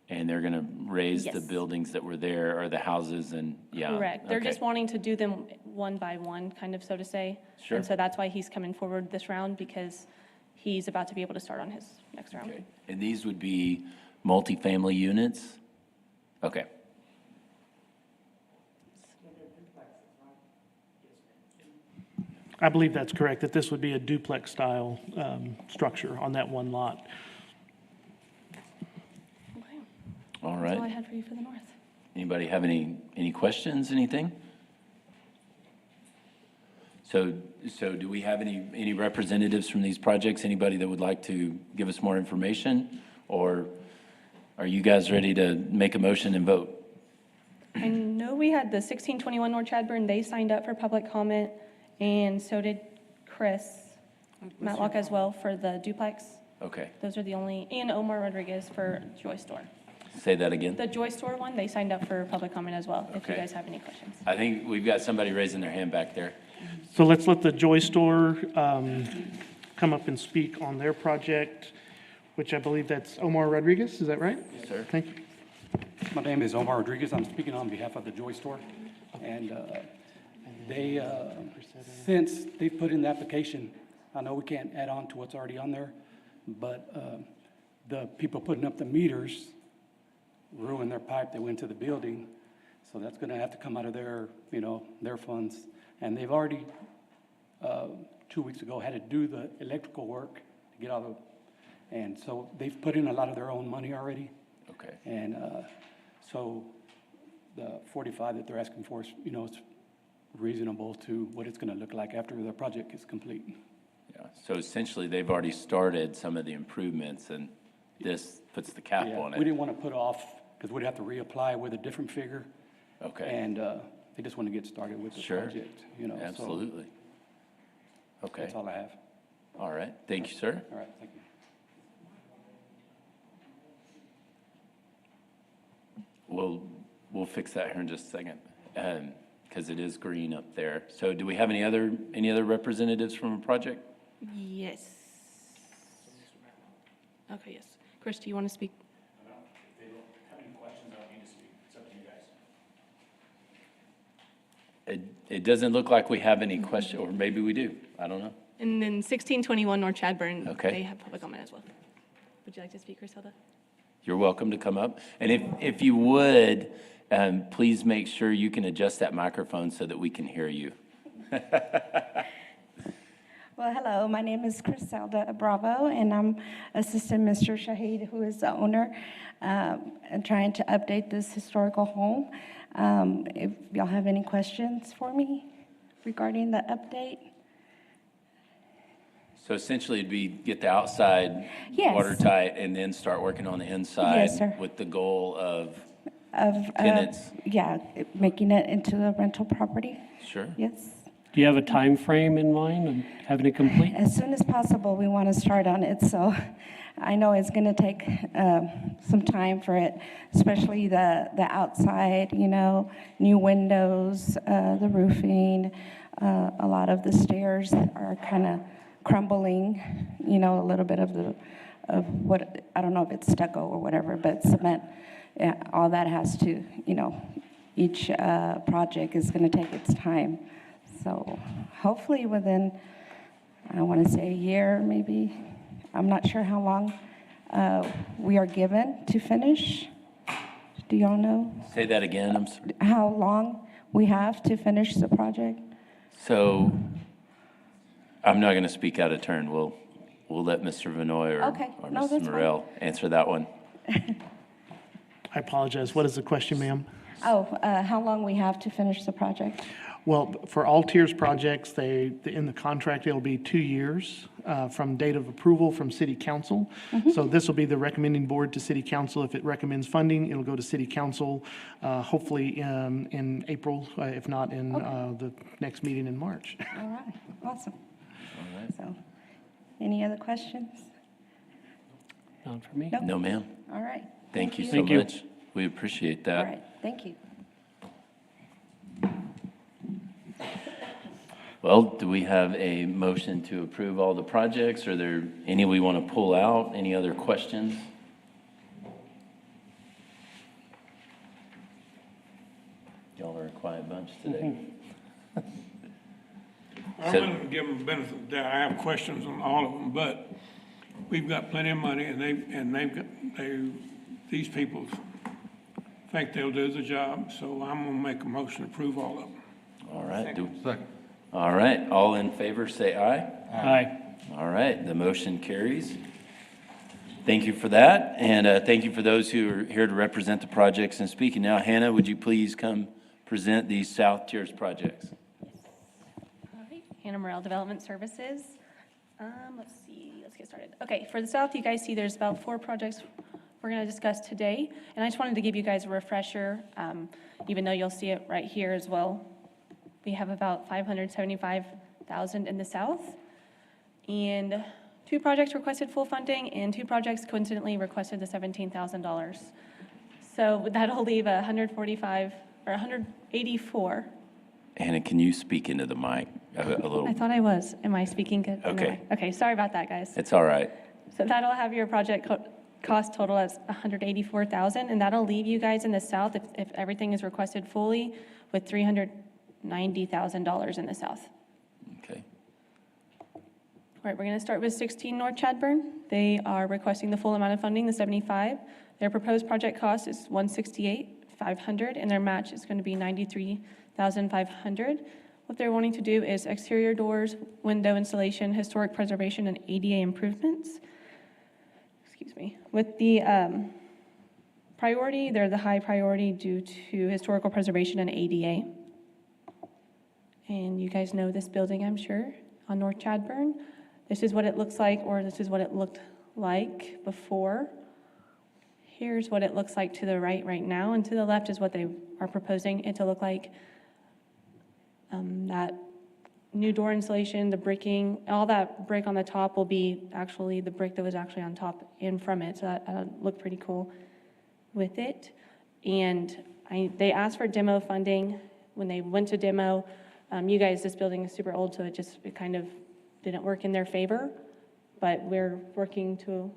and they're going to raise the Yes. buildings that were there, or the houses, and, yeah. Correct. They're okay. just wanting to do them one by one, kind of, so to say. Sure. And so that's why he's coming forward this round, because he's about to be able to start on his next round. Okay. And these would be multifamily units? Okay. I believe that's correct, that this would be a duplex-style structure on that one lot. All That's all I right. had for you for the north. Anybody have any questions, anything? So do we have any representatives from these projects? Anybody that would like to give us more information? Or are you guys ready to make a motion and vote? I know we had the 1621 North Chadburn, they signed up for public comment, and so did Chris Matlock as well for the duplex. Okay, Those are the only, and Omar Rodriguez for Joy Store. say that again. The Joy Store one, they signed up for public comment as well, if you Okay. guys have any questions. I think we've got somebody raising their hand back there. So let's let the Joy Store come up and speak on their project, which I believe that's Omar Rodriguez, is that right? Yes, sir. Thank you. My name is Omar Rodriguez. I'm speaking on behalf of the Joy Store. And they, since they've put in the application, I know we can't add on to what's already on there, but the people putting up the meters ruined their pipe that went to the building. So that's going to have to come out of their, their funds. And they've already, 2 weeks ago, had to do the electrical work to get all the, and so they've put in a lot of their own money already. Okay. And so the 45 that they're asking for is, it's reasonable to what it's going to look like after the project is complete. Yeah, so essentially, they've already started some of the improvements, and this puts the cap Yeah, on we it. didn't want to put off, because we'd have to reapply with a different figure. Okay, And they just want to get started with the Sure. project, so absolutely. Okay, that's all I have. all right, thank you, sir. All right, thank you. We'll fix that here in just a second, because it is green up there. So do we have any other representatives from a project? Yes. Okay, yes. Chris, do you want to speak? If they don't have any questions, I don't need to speak. It's up to you guys. It doesn't look like we have any question, or maybe we do, I don't know. And then 1621 North Chadburn, Okay. they have public comment as well. Would you like to speak, Griselda? You're welcome to come up. And if you would, please make sure you can adjust that microphone so that we can hear you. Well, hello, my name is Griselda Bravo, and I'm assisting Mr. Shahid, who is the owner, and trying to update this historical home. If y'all have any questions for me regarding the update? So essentially, it'd be get the outside Yes. watertight and then start working on the inside Yes, sir. with the goal of Of tenants. Yeah, making it into a rental property, Sure. yes. Do you have a time frame in mind and having it complete? As soon as possible, we want to start on it, so I know it's going to take some time for it, especially the outside, new windows, the roofing. A lot of the stairs are kind of crumbling, a little bit of what, I don't know if it's stucco or whatever, but cement, yeah, all that has to, each project is going to take its time. So hopefully within, I want to say a year, maybe. I'm not sure how long we are given to finish. Do y'all know Say that again. I'm sorry. how long we have to finish the project? So I'm not going to speak out of turn. We'll let Mr. Vinoy Okay. or No, Mrs. that's fine. Morel answer that one. I apologize. What is the question, ma'am? How long we have to finish the project? Well, for all TIRZ projects, in the contract, it'll be 2 years from date of approval from city council. So this will be the recommending board to city council. If it recommends funding, it'll go to city council, hopefully in April, if not in the next meeting in March. All right, awesome. So, any other questions? Not for me. Nope. No, ma'am. All right. Thank you so Thank you. much. We appreciate All that. right, thank you. Well, do we have a motion to approve all the projects? Are there any we want to pull out? Any other questions? Y'all are a quiet bunch today. I'm So- going to give them benefit of the doubt. I have questions on all of them, but we've got plenty of money, and these people think they'll do the job, so I'm going to make a motion to approve all of them. All right. All right. All in favor, say aye. Aye. All right. The motion carries. Thank you for that, and thank you for those who are here to represent the projects and speaking. Now, Hannah, would you please come present these South Tiers projects? All right, Hannah Morrell, Development Services. Let's see, let's get started. Okay, for the South, you guys see there's about 4 projects we're going to discuss today, and I just wanted to give you guys a refresher, even though you'll see it right here as well. We have about $575,000 in the South, and 2 projects requested full funding, and 2 projects coincidentally requested the $17,000. So that'll leave 145 or 184. Hannah, can you speak into the mic a little? I thought I was. Am I speaking good? Okay. Okay, sorry about that, guys. It's all right. So that'll have your project cost total as $184,000, and that'll leave you guys in the South, if everything is requested fully, with $390,000 in the South. Okay. All right, we're going to start with 16 North Chadburn. They are requesting the full amount of funding, the 75. Their proposed project cost is $168,500, and their match is going to be $93,500. What they're wanting to do is exterior doors, window installation, historic preservation, and ADA improvements. Excuse me. With the priority, they're the high priority due to historical preservation and ADA. And you guys know this building, I'm sure, on North Chadburn. This is what it looks like, or this is what it looked like before. Here's what it looks like to the right now, and to the left is what they are proposing it to look like. That new door installation, the bricking, all that brick on the top will be actually the brick that was actually on top and from it, so that'll look pretty cool with it. And they asked for demo funding. When they went to demo, you guys, this building is super old, so it kind of didn't work in their favor, but we're working to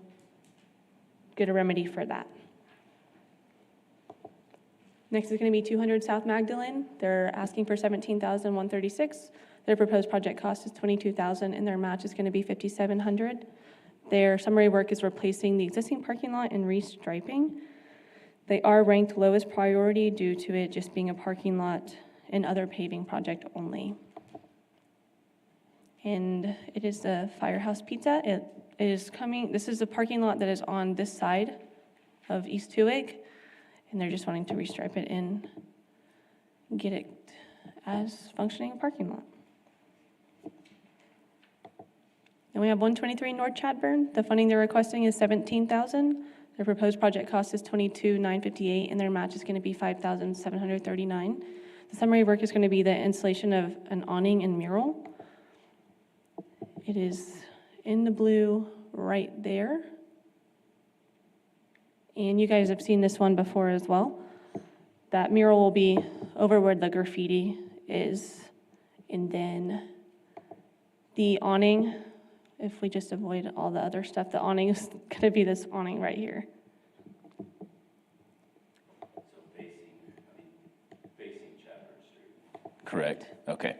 get a remedy for that. Next is going to be 200 South Magdalene. They're asking for $17,136. Their proposed project cost is $22,000, and their match is going to be $5,700. Their summary work is replacing the existing parking lot and restriping. They are ranked lowest priority due to it just being a parking lot and other paving project only. And it is the Firehouse Pizza. It is coming, this is a parking lot that is on this side of East Tuig, and they're just wanting to restripe it and get it as functioning parking lot. And we have 123 North Chadburn. The funding they're requesting is $17,000. Their proposed project cost is $22,958, and their match is going to be $5,739. The summary work is going to be the installation of an awning and mural. It is in the blue right there. And you guys have seen this one before as well. That mural will be over where the graffiti is. And then the awning, if we just avoid all the other stuff, the awning is going to be this awning right here. So facing Chadburn Street. Correct, okay.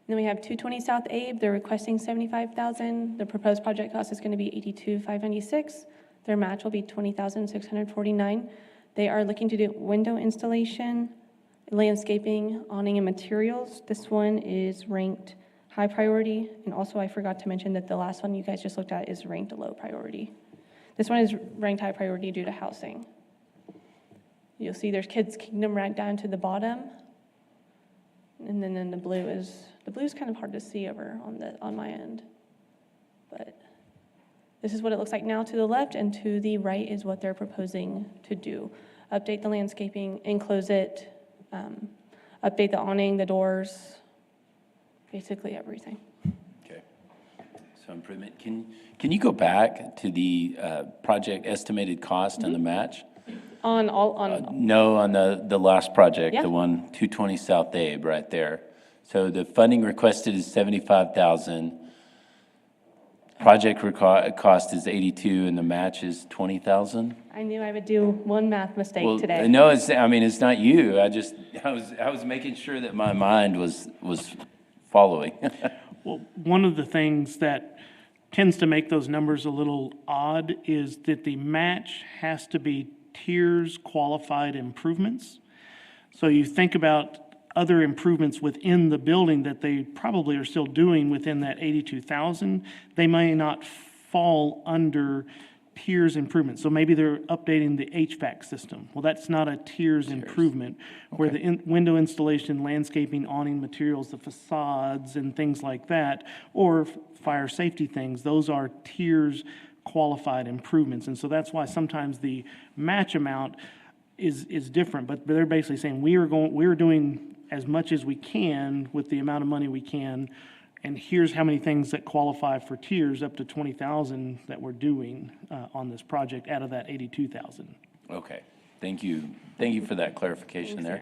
Then we have 220 South Abe. They're requesting $75,000. The proposed project cost is going to be $82,596. Their match will be $20,649. They are looking to do window installation, landscaping, awning, and materials. This one is ranked high priority, and also I forgot to mention that the last one you guys just looked at is ranked low priority. This one is ranked high priority due to housing. You'll see there's Kids Kingdom right down to the bottom, and then the blue is kind of hard to see over on my end, but this is what it looks like now to the left, and to the right is what they're proposing to do. Update the landscaping, enclose it, update the awning, the doors, basically everything. Okay. So improvement. Can you go back to the project estimated cost and the match? On No, on the last project, Yeah. the one 220 South Abe right there. So the funding requested is $75,000. Project cost is $82,000, and the match is $20,000. I knew I would do one math mistake today. No, it's not you. I was making sure that my mind was following. Well, one of the things that tends to make those numbers a little odd is that the match has to be TIRZ qualified improvements. So you think about other improvements within the building that they probably are still doing within that 82,000, they may not fall under TIRZ improvements. So maybe they're updating the HVAC system. Well, that's not a TIRZ improvement, where the window installation, landscaping, awning materials, the facades and things like that, or fire safety things, those are TIRZ qualified improvements. And so that's why sometimes the match amount is different, but they're basically saying we're doing as much as we can with the amount of money we can, and here's how many things that qualify for TIRZ, up to 20,000 that we're doing on this project out of that 82,000. Okay, thank you for that clarification there.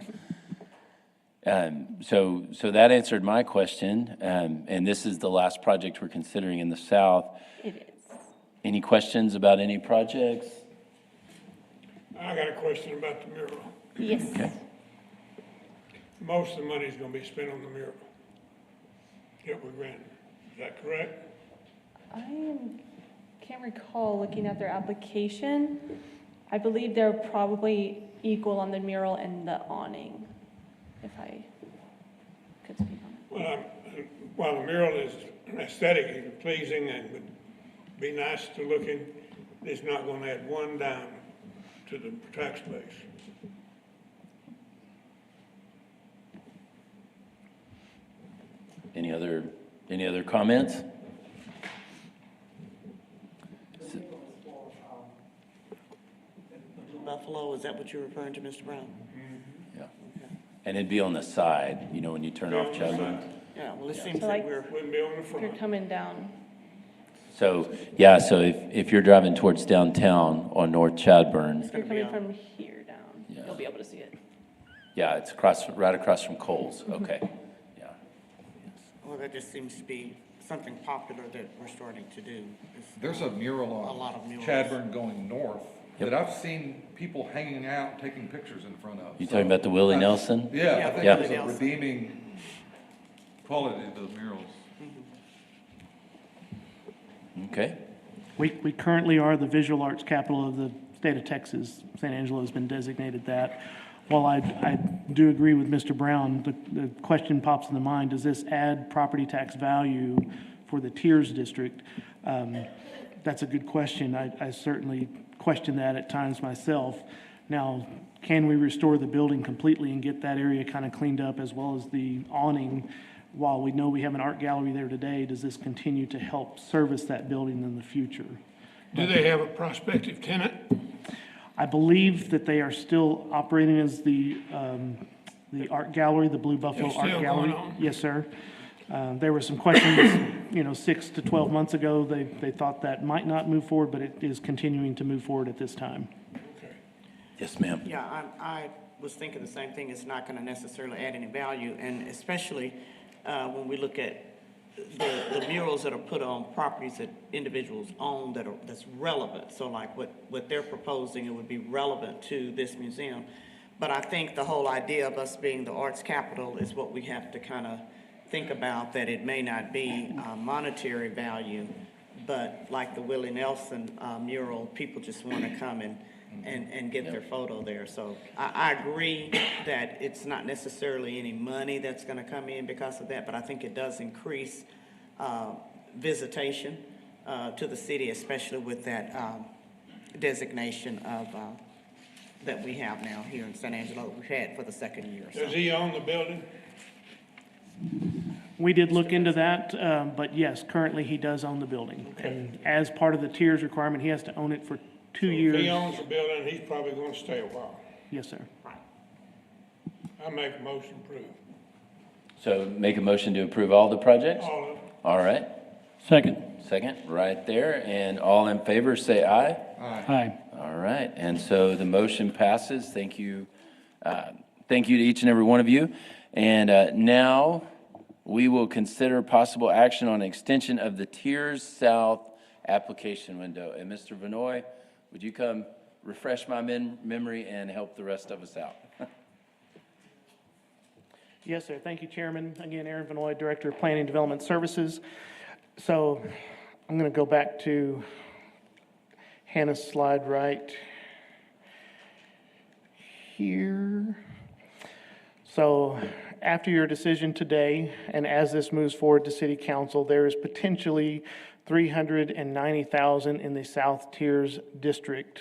So that answered my question, and this is the last project we're considering in the south. It is. Any questions about any projects? I got a question about the mural. Yes. Okay. Most of the money is gonna be spent on the mural that we're granting. Is that correct? Can't recall looking at their application. I believe they're probably equal on the mural and the awning, if I could speak on it. While the mural is aesthetically pleasing and would be nice to looking, it's not gonna add one dime to the tax base. Any other comments? Buffalo, is that what you're referring to, Mr. Brown? Yeah. And it'd be on the side, when you turn off Chadwell. Yeah, well, it seems So like like- we're, Wouldn't be on the If you're front. coming down, So if you're driving towards downtown on North Chadburn, if you're coming from here down, Yeah. you'll be able to see it. yeah, it's right across from Kohl's, okay, yeah. well, that just seems to be something popular that we're starting to do. There's a mural A lot of on murals. Chadburn going north Yep. that I've seen people hanging out, taking pictures in front of. You talking about the Willie So, Nelson? Yeah, I Yeah, think Yeah. there's a Nelson. redeeming quality to the murals. Okay, We currently are the visual arts capital of the state of Texas. San Angelo has been designated that. While I do agree with Mr. Brown, the question pops in the mind, does this add property tax value for the TIRZ district? That's a good question. I certainly question that at times myself. Now, can we restore the building completely and get that area kind of cleaned up as well as the awning? While we know we have an art gallery there today, does this continue to help service that building in the future? Do they have a prospective tenant? I believe that they are still operating as the art gallery, the Blue Buffalo It's Art still Gallery. going on? Yes, sir. There were some questions, 6 to 12 months ago. They thought that might not move forward, but it is continuing to move forward at this time. yes, ma'am. Yeah, I was thinking the same thing. It's not gonna necessarily add any value, and especially when we look at the murals that are put on properties that individuals own that's relevant. So like what they're proposing, it would be relevant to this museum. But I think the whole idea of us being the arts capital is what we have to kind of think about, that it may not be monetary value, but like the Willie Nelson mural, people just want to come and get their photo there. So I agree that it's not necessarily any money that's going to come in because of that, but I think it does increase visitation to the city, especially with that designation of that we have now here in San Angelo, we've had for the second year. So. Does he own the building? We did look into that, but yes, currently he does own the building. And as part of the TIRZ requirement, he has to own it for 2 years. If he owns the building, he's probably gonna stay a while. Yes, sir. I make a motion to approve. So make a motion to approve all the projects? All of them. All right, Second. second, right there, and all in favor, say aye. Aye. All right, and so the motion passes. Thank you. Thank you to each and every one of you. And now we will consider possible action on extension of the TIRZ South application window. And Mr. Vanoy, would you come refresh my memory and help the rest of us out? Yes, sir. Thank you, Chairman. Again, Aaron Vanoy, Director of Planning and Development Services. So I'm going to go back to Hannah's slide right here. So after your decision today, and as this moves forward to city council, there is potentially $390,000 in the South Tiers district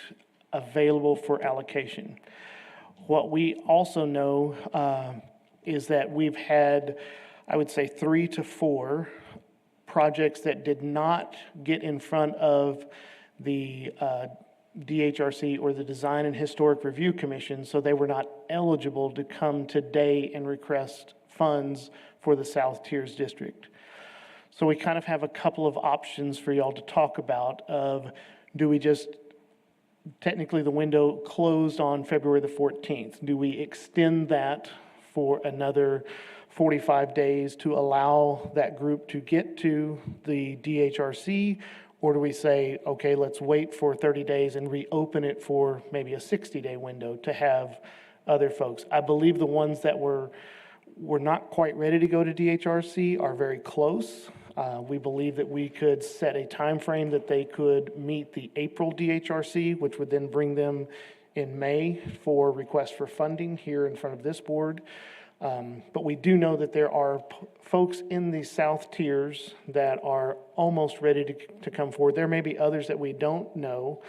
available for allocation. What we also know is that we've had, I would say, 3 to 4 projects that did not get in front of the DHRC or the Design and Historic Review Commission, so they were not eligible to come today and request funds for the South Tiers district. So we kind of have a couple of options for y'all to talk about of, do we just, technically the window closed on February the 14th. Do we extend that for another 45 days to allow that group to get to the DHRC? Or do we say, okay, let's wait for 30 days and reopen it for maybe a 60-day window to have other folks? I believe the ones that were not quite ready to go to DHRC are very close. We believe that we could set a time frame that they could meet the April DHRC, which would then bring them in May for request for funding here in front of this board. But we do know that there are folks in the South Tiers that are almost ready to come forward. There may be others that we don't know,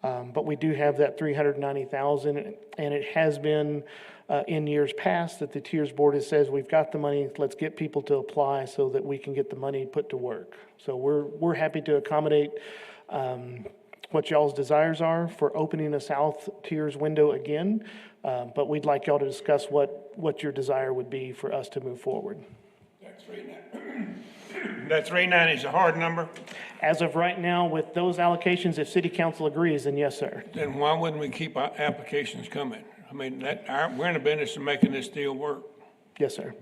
but we do have that $390,000, and it has been in years past that the TIRZ Board has says, we've got the money, let's get people to apply so that we can get the money put to work. So we're happy to accommodate what y'all's desires are for opening a South Tiers window again, but we'd like y'all to discuss what your desire would be for us to move forward. That 390 is a hard number, As of right now, with those allocations, if city council agrees, then yes, sir. then why wouldn't we keep our applications coming? I mean, we're in the business of making this deal work. Yes, sir.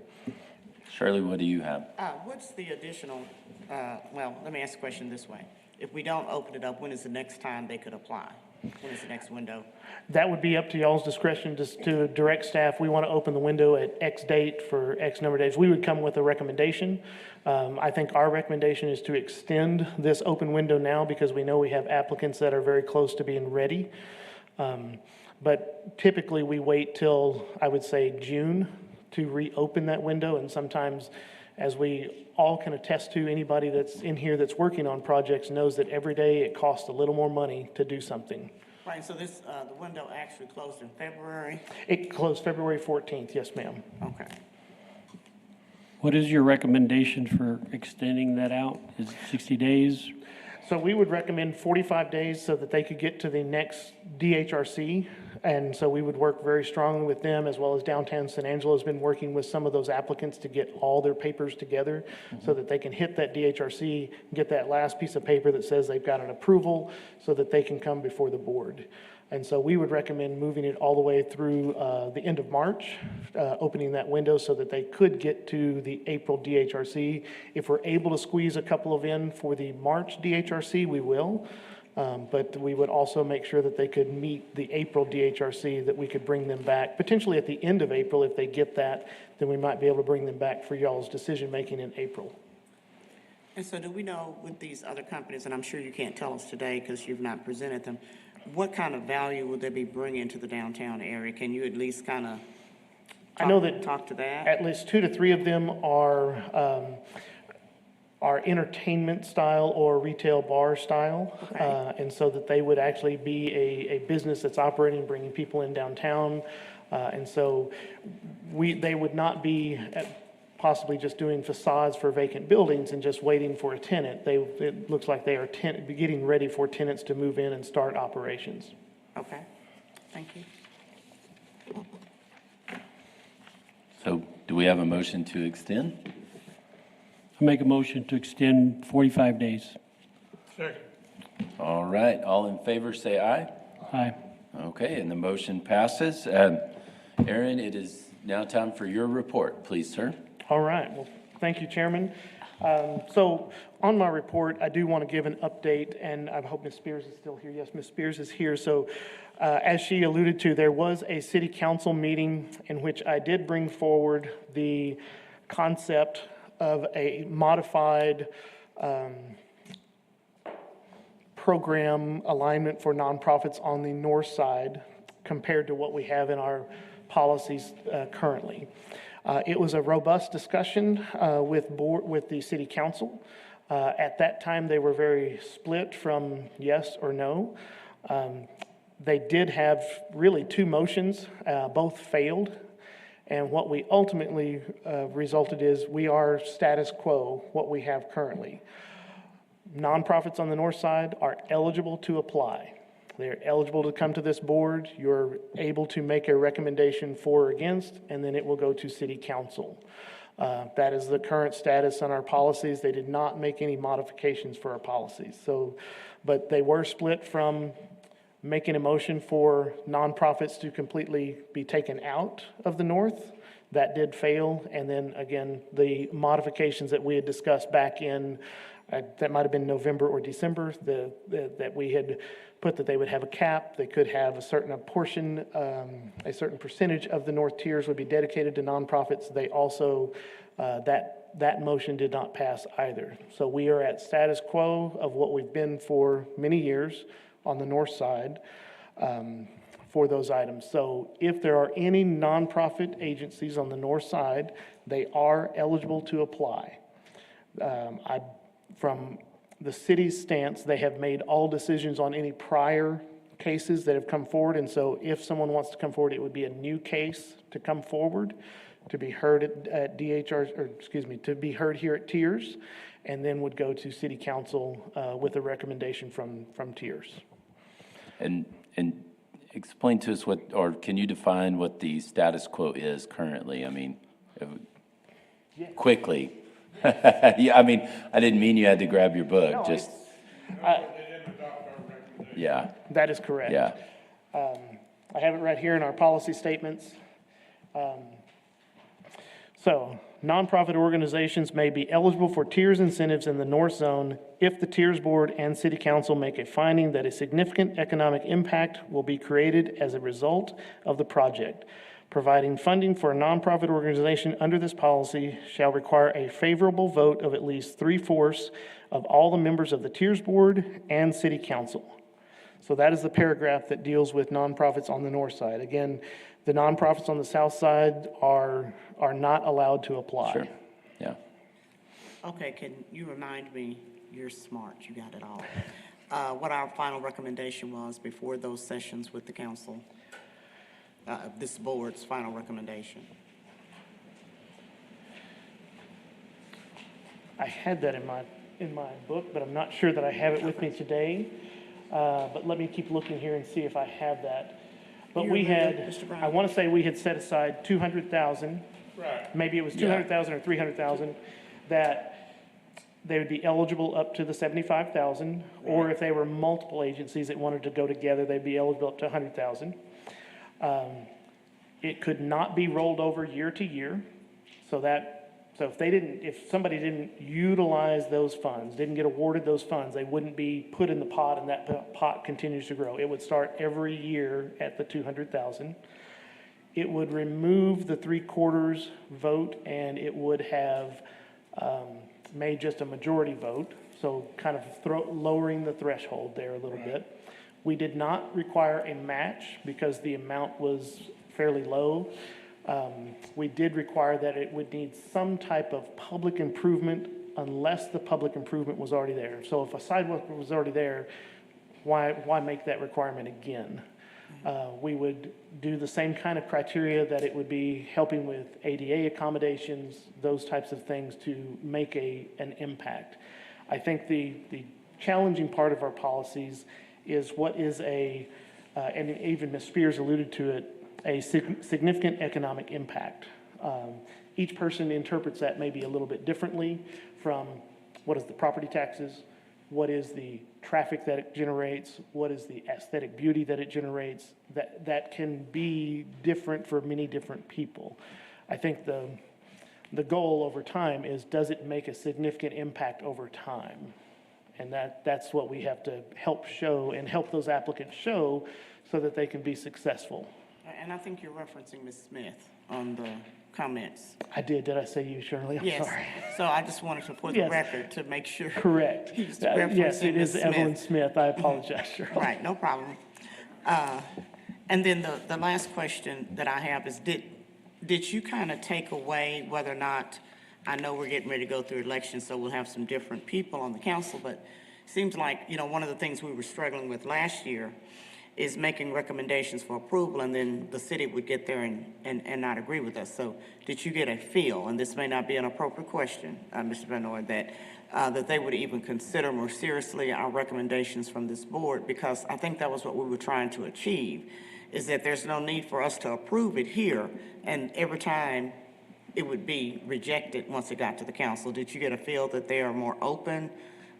Shirley, what do you have? What's the additional, well, let me ask the question this way. If we don't open it up, when is the next time they could apply? When is the next window? That would be up to y'all's discretion just to direct staff. We want to open the window at X date for X number of days. We would come with a recommendation. I think our recommendation is to extend this open window now because we know we have applicants that are very close to being ready. But typically we wait till, I would say, June to reopen that window. And sometimes, as we all can attest to, anybody that's in here that's working on projects knows that every day it costs a little more money to do something. Right, so this, the window actually closed in February? It closed February 14th, yes, ma'am. Okay. What is your recommendation for extending that out? Is it 60 days? So we would recommend 45 days so that they could get to the next DHRC. And so we would work very strongly with them, as well as downtown San Angelo has been working with some of those applicants to get all their papers together so that they can hit that DHRC, get that last piece of paper that says they've got an approval so that they can come before the board. And so we would recommend moving it all the way through the end of March, opening that window so that they could get to the April DHRC. If we're able to squeeze a couple of in for the March DHRC, we will. But we would also make sure that they could meet the April DHRC, that we could bring them back. Potentially at the end of April, if they get that, then we might be able to bring them back for y'all's decision-making in April. And so do we know with these other companies, and I'm sure you can't tell us today because you've not presented them, what kind of value would they be bringing to the downtown area? Can you at least kind of I know that talk to that? at least 2 to 3 of them are entertainment style or retail bar style. Okay. And so that they would actually be a business that's operating, bringing people in downtown. And so they would not be possibly just doing facades for vacant buildings and just waiting for a tenant. It looks like they are getting ready for tenants to move in and start operations. Okay, thank you. So do we have a motion to extend? I make a motion to extend 45 days. Second. All right, all in favor, say aye. Aye. Okay, and the motion passes. Aaron, it is now time for your report, please, sir. All right, well, thank you, Chairman. So on my report, I do want to give an update, and I hope Ms. Spears is still here. Yes, Ms. Spears is here. So as she alluded to, there was a city council meeting in which I did bring forward the concept of a modified program alignment for nonprofits on the north side compared to what we have in our policies currently. It was a robust discussion with the city council. At that time, they were very split from yes or no. They did have really two motions, both failed. And what we ultimately resulted is we are status quo, what we have currently. Nonprofits on the north side are eligible to apply. They're eligible to come to this board. You're able to make a recommendation for or against, and then it will go to city council. That is the current status on our policies. They did not make any modifications for our policies. So, but they were split from making a motion for nonprofits to completely be taken out of the north. That did fail. And then again, the modifications that we had discussed back in, that might have been November or December, that we had put that they would have a cap. They could have a certain portion, a certain percentage of the North Tiers would be dedicated to nonprofits. They also, that motion did not pass either. So we are at status quo of what we've been for many years on the north side for those items. So if there are any nonprofit agencies on the north side, they are eligible to apply. From the city's stance, they have made all decisions on any prior cases that have come forward. And so if someone wants to come forward, it would be a new case to come forward, to be heard at DHR, or excuse me, to be heard here at TIRZ, and then would go to city council with a recommendation from TIRZ. And explain to us what, or can you define what the status quo is currently? I mean, quickly. Yeah, I mean, I didn't mean you had to grab your book, No, just, yeah, That is correct. yeah. I have it right here in our policy statements. So, nonprofit organizations may be eligible for TIRZ incentives in the North Zone if the TIRZ Board and City Council make a finding that a significant economic impact will be created as a result of the project. Providing funding for a nonprofit organization under this policy shall require a favorable vote of at least 3/4 of all the members of the TIRZ Board and City Council. So that is the paragraph that deals with nonprofits on the north side. Again, the nonprofits on the south side are not allowed to apply. Sure, yeah. Okay, can you remind me, you're smart, you got it all, what our final recommendation was before those sessions with the council? This board's final recommendation. I had that in my book, but I'm not sure that I have it with me today. But let me keep looking here and see if I have that. But You we remember, had, Mr. Brown? I want to say we had set aside 200,000. Right. Maybe it was 200,000 or 300,000, that they would be eligible up to the 75,000. Or if they were multiple agencies that wanted to go together, they'd be eligible up to 100,000. It could not be rolled over year to year. So if somebody didn't utilize those funds, didn't get awarded those funds, they wouldn't be put in the pot and that pot continues to grow. It would start every year at the 200,000. It would remove the 3/4 vote, and it would have made just a majority vote. So kind of lowering the threshold there a little bit. We did not require a match because the amount was fairly low. We did require that it would need some type of public improvement unless the public improvement was already there. So if a sidewalk was already there, why make that requirement again? We would do the same kind of criteria that it would be helping with ADA accommodations, those types of things to make an impact. I think the challenging part of our policies is what is and even Ms. Spears alluded to it, a significant economic impact. Each person interprets that maybe a little bit differently from what is the property taxes, what is the traffic that it generates, what is the aesthetic beauty that it generates. That can be different for many different people. I think the goal over time is, does it make a significant impact over time? And that's what we have to help show and help those applicants show so that they can be successful. And I think you're referencing Ms. Smith on the comments. I did. Did I say you, Shirley? I'm Yes. sorry. So I just wanted to put the record to make sure. Correct. He's Yes, referencing it is Ms. Evelyn Smith. Smith. I apologize, Shirley. Right, no problem. And then the last question that I have is, did you kind of take away whether or not, I know we're getting ready to go through elections, so we'll have some different people on the council, but it seems like, one of the things we were struggling with last year is making recommendations for approval, and then the city would get there and not agree with us. So did you get a feel, and this may not be an appropriate question, Mr. Benoit, that they would even consider more seriously our recommendations from this board? Because I think that was what we were trying to achieve, is that there's no need for us to approve it here, and every time it would be rejected once it got to the council. Did you get a feel that they are more open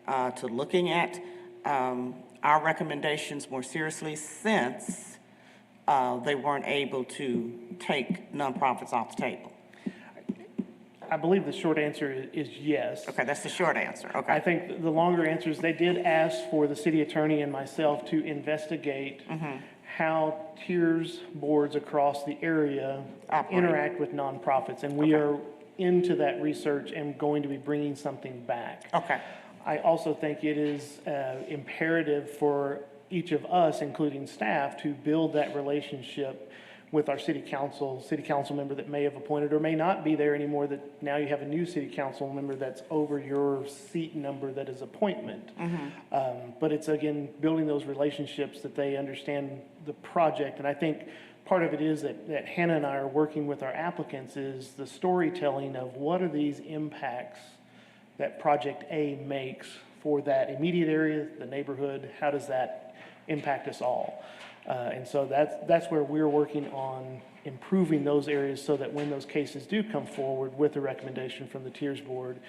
to looking at our recommendations more seriously, since they weren't able to take nonprofits off the table? I believe the short answer is yes. Okay, that's the short answer, okay. I think the longer answer is they did ask for the city attorney and myself to investigate how TIRZ boards across the area interact with nonprofits. And we are into that research and going to be bringing something back. Okay. I also think it is imperative for each of us, including staff, to build that relationship with our city council member that may have appointed or may not be there anymore, that now you have a new city council member that's over your seat number that is appointment. But it's, again, building those relationships that they understand the project. And I think part of it is that Hannah and I are working with our applicants is the storytelling of what are these impacts that Project A makes for that immediate area, the neighborhood. How does that impact us all? And so that's where we're working on improving those areas so that when those cases do come forward with a recommendation from the TIRZ board,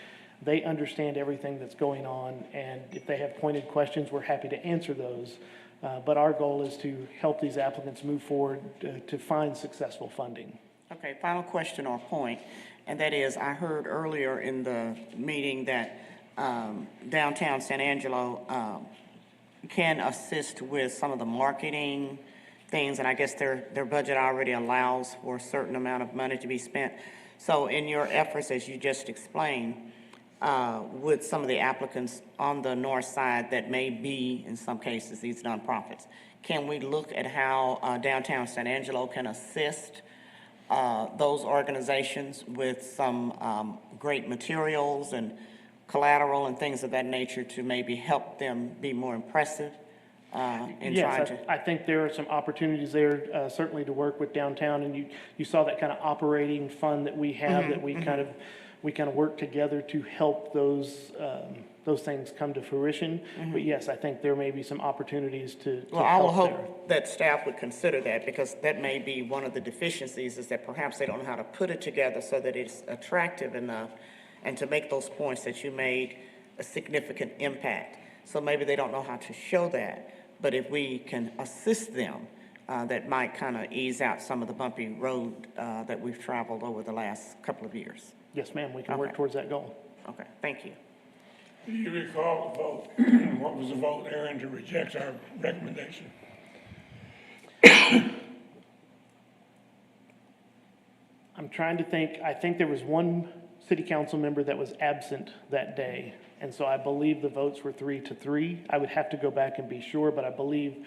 they understand everything that's going on. And if they have pointed questions, we're happy to answer those. But our goal is to help these applicants move forward to find successful funding. Okay, final question or point, and that is, I heard earlier in the meeting that downtown San Angelo can assist with some of the marketing things, and I guess their budget already allows for a certain amount of money to be spent. So in your efforts, as you just explained, with some of the applicants on the north side that may be, in some cases, these nonprofits, can we look at how downtown San Angelo can assist those organizations with some great materials and collateral and things of that nature to maybe help them be more impressive in trying to? Yes, I think there are some opportunities there, certainly to work with downtown, and you saw that kind of operating fund that we have, that we kind of work together to help those things come to fruition. But yes, I think there may be some opportunities to Well, I will help there. hope that staff would consider that, because that may be one of the deficiencies, is that perhaps they don't know how to put it together so that it's attractive enough and to make those points that you made a significant impact. So maybe they don't know how to show that, but if we can assist them, that might kind of ease out some of the bumpy road that we've traveled over the last couple of years. Yes, ma'am, we can work towards that goal. Okay, thank you. Do you recall the vote? What was the vote, Aaron, to reject our recommendation? I'm trying to think. I think there was one city council member that was absent that day, and so I believe the votes were 3-3. I would have to go back and be sure, but I believe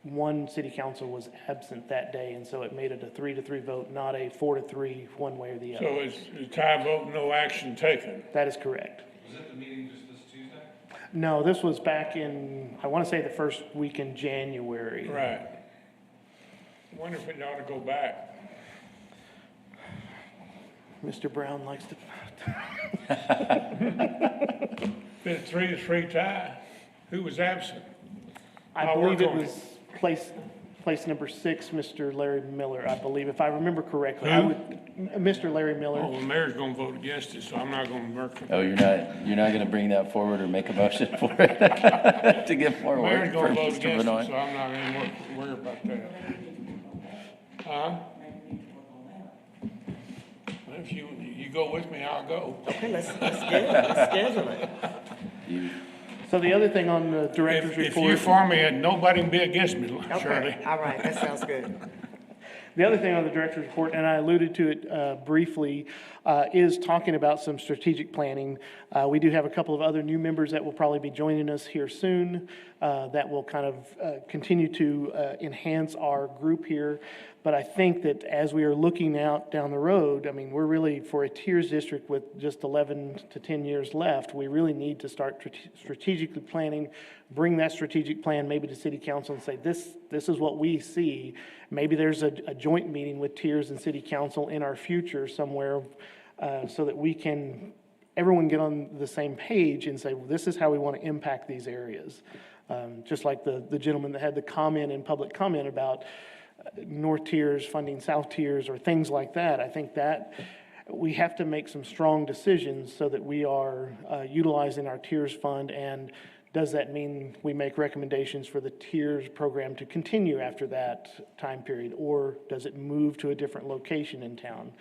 one city council was absent that day, and so it made it a 3-3 vote, not a 4-3 one way or the other. So it's a tie vote, no action taken. That is correct. Was that the meeting just this Tuesday? No, this was back in, I want to say the first week in January. Right. I wonder if it ought to go back. Mr. Brown likes to. If it's 3-3 tie, who was absent? I I'll believe work it on was place number 6, Mr. Larry Miller, I believe, if I remember correctly. Who? Mr. Larry Oh, Miller. the mayor's gonna vote against it, so I'm not gonna work for it. Oh, you're not gonna bring that forward or make a motion for it to get more The work mayor's for gonna vote Mr. against it, Benoit? so I'm not gonna worry about that. Huh? If you go with me, I'll go. Okay, let's schedule it. So the other thing on the director's If you report, for me, nobody can be against me, Shirley. Okay, all right, that sounds good. The other thing on the director's report, and I alluded to it briefly, is talking about some strategic planning. We do have a couple of other new members that will probably be joining us here soon that will kind of continue to enhance our group here. But I think that as we are looking out down the road, I mean, we're really, for a TIRZ district with just 11 to 10 years left, we really need to start strategically planning, bring that strategic plan maybe to city council and say, this is what we see. Maybe there's a joint meeting with TIRZ and city council in our future somewhere so that we can, everyone get on the same page and say, well, this is how we want to impact these areas. Just like the gentleman that had the comment in public comment about North Tiers funding South Tiers or things like that. I think that we have to make some strong decisions so that we are utilizing our Tiers fund. And does that mean we make recommendations for the Tiers program to continue after that time period, or does it move to a different location in town?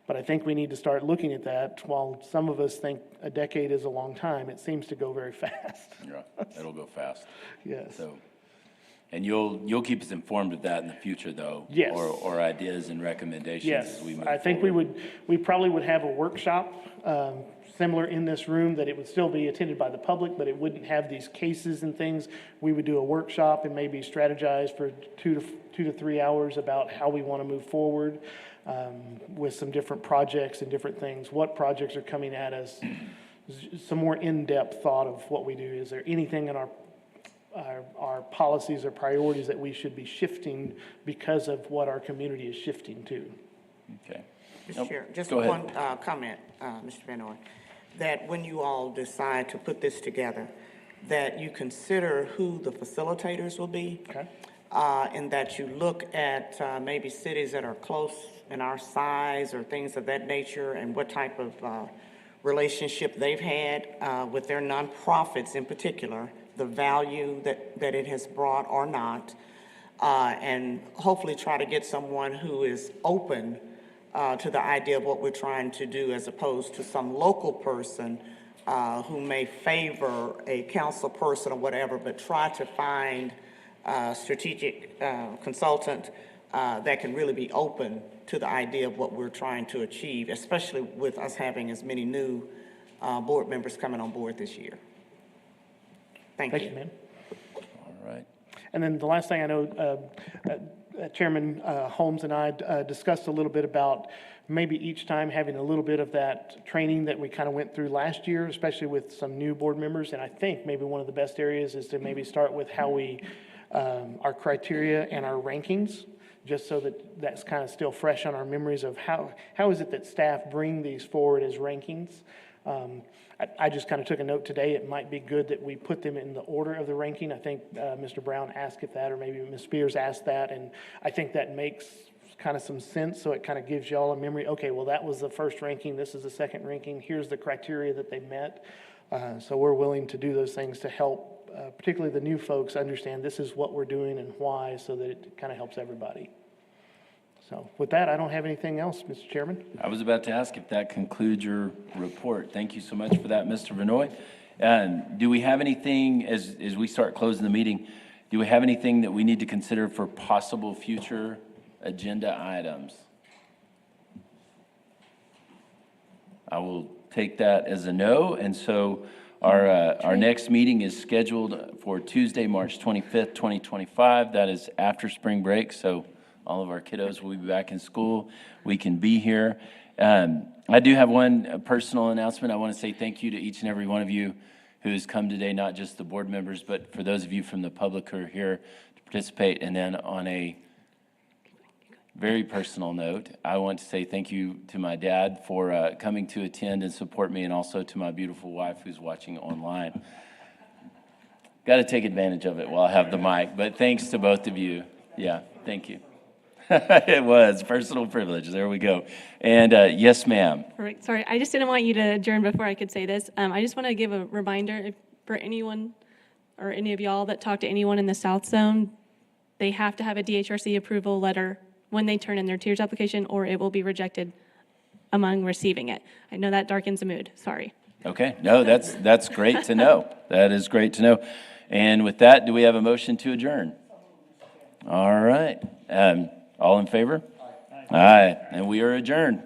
But I think we need to start looking at that. While some of us think a decade is a long time, it seems to go very fast. Yeah, it'll go fast. Yes. So, and you'll keep us informed of that in the future, though? Yes. Or ideas and recommendations Yes, as we move I think forward. we probably would have a workshop similar in this room, that it would still be attended by the public, but it wouldn't have these cases and things. We would do a workshop and maybe strategize for 2 to 3 hours about how we want to move forward with some different projects and different things. What projects are coming at us? Some more in-depth thought of what we do. Is there anything in our policies or priorities that we should be shifting because of what our community is shifting to? Okay. Mr. Chair, just Go ahead. one comment, Mr. Van Orn, that when you all decide to put this together, that you consider who the facilitators will be. Okay. And that you look at maybe cities that are close in our size or things of that nature, and what type of relationship they've had with their nonprofits in particular, the value that it has brought or not, and hopefully try to get someone who is open to the idea of what we're trying to do, as opposed to some local person who may favor a council person or whatever, but try to find a strategic consultant that can really be open to the idea of what we're trying to achieve, especially with us having as many new board members coming on board this year. Thank you. Thank you, ma'am. All right. And then the last thing I know, Chairman Holmes and I discussed a little bit about maybe each time having a little bit of that training that we kind of went through last year, especially with some new board members. And I think maybe one of the best areas is to maybe start with how we, our criteria and our rankings, just so that that's kind of still fresh on our memories of how is it that staff bring these forward as rankings. I just kind of took a note today. It might be good that we put them in the order of the ranking. I think Mr. Brown asked if that, or maybe Ms. Spears asked that, and I think that makes kind of some sense. So it kind of gives y'all a memory. Okay, well, that was the first ranking. This is the second ranking. Here's the criteria that they met. So we're willing to do those things to help, particularly the new folks, understand this is what we're doing and why, so that it kind of helps everybody. So with that, I don't have anything else, Mr. Chairman. I was about to ask if that concludes your report. Thank you so much for that, Mr. Vanoy. Do we have anything, as we start closing the meeting, do we have anything that we need to consider for possible future agenda items? I will take that as a no, and so our next meeting is scheduled for Tuesday, March 25th, 2025. That is after spring break, so all of our kiddos will be back in school. We can be here. I do have one personal announcement. I want to say thank you to each and every one of you who has come today, not just the board members, but for those of you from the public who are here to participate. And then on a very personal note, I want to say thank you to my dad for coming to attend and support me, and also to my beautiful wife who's watching online. Got to take advantage of it while I have the mic, but thanks to both of you. Yeah, thank you. It was personal privilege. There we go. And yes, ma'am. Perfect. Sorry, I just didn't want you to adjourn before I could say this. I just want to give a reminder for anyone or any of y'all that talk to anyone in the South Zone, they have to have a DHRC approval letter when they turn in their TIRZ application, or it will be rejected among receiving it. I know that darkens the mood. Sorry. Okay. No, that's great to know. That is great to know. And with that, do we have a motion to adjourn? All right. All in favor? Aye, and we are adjourned.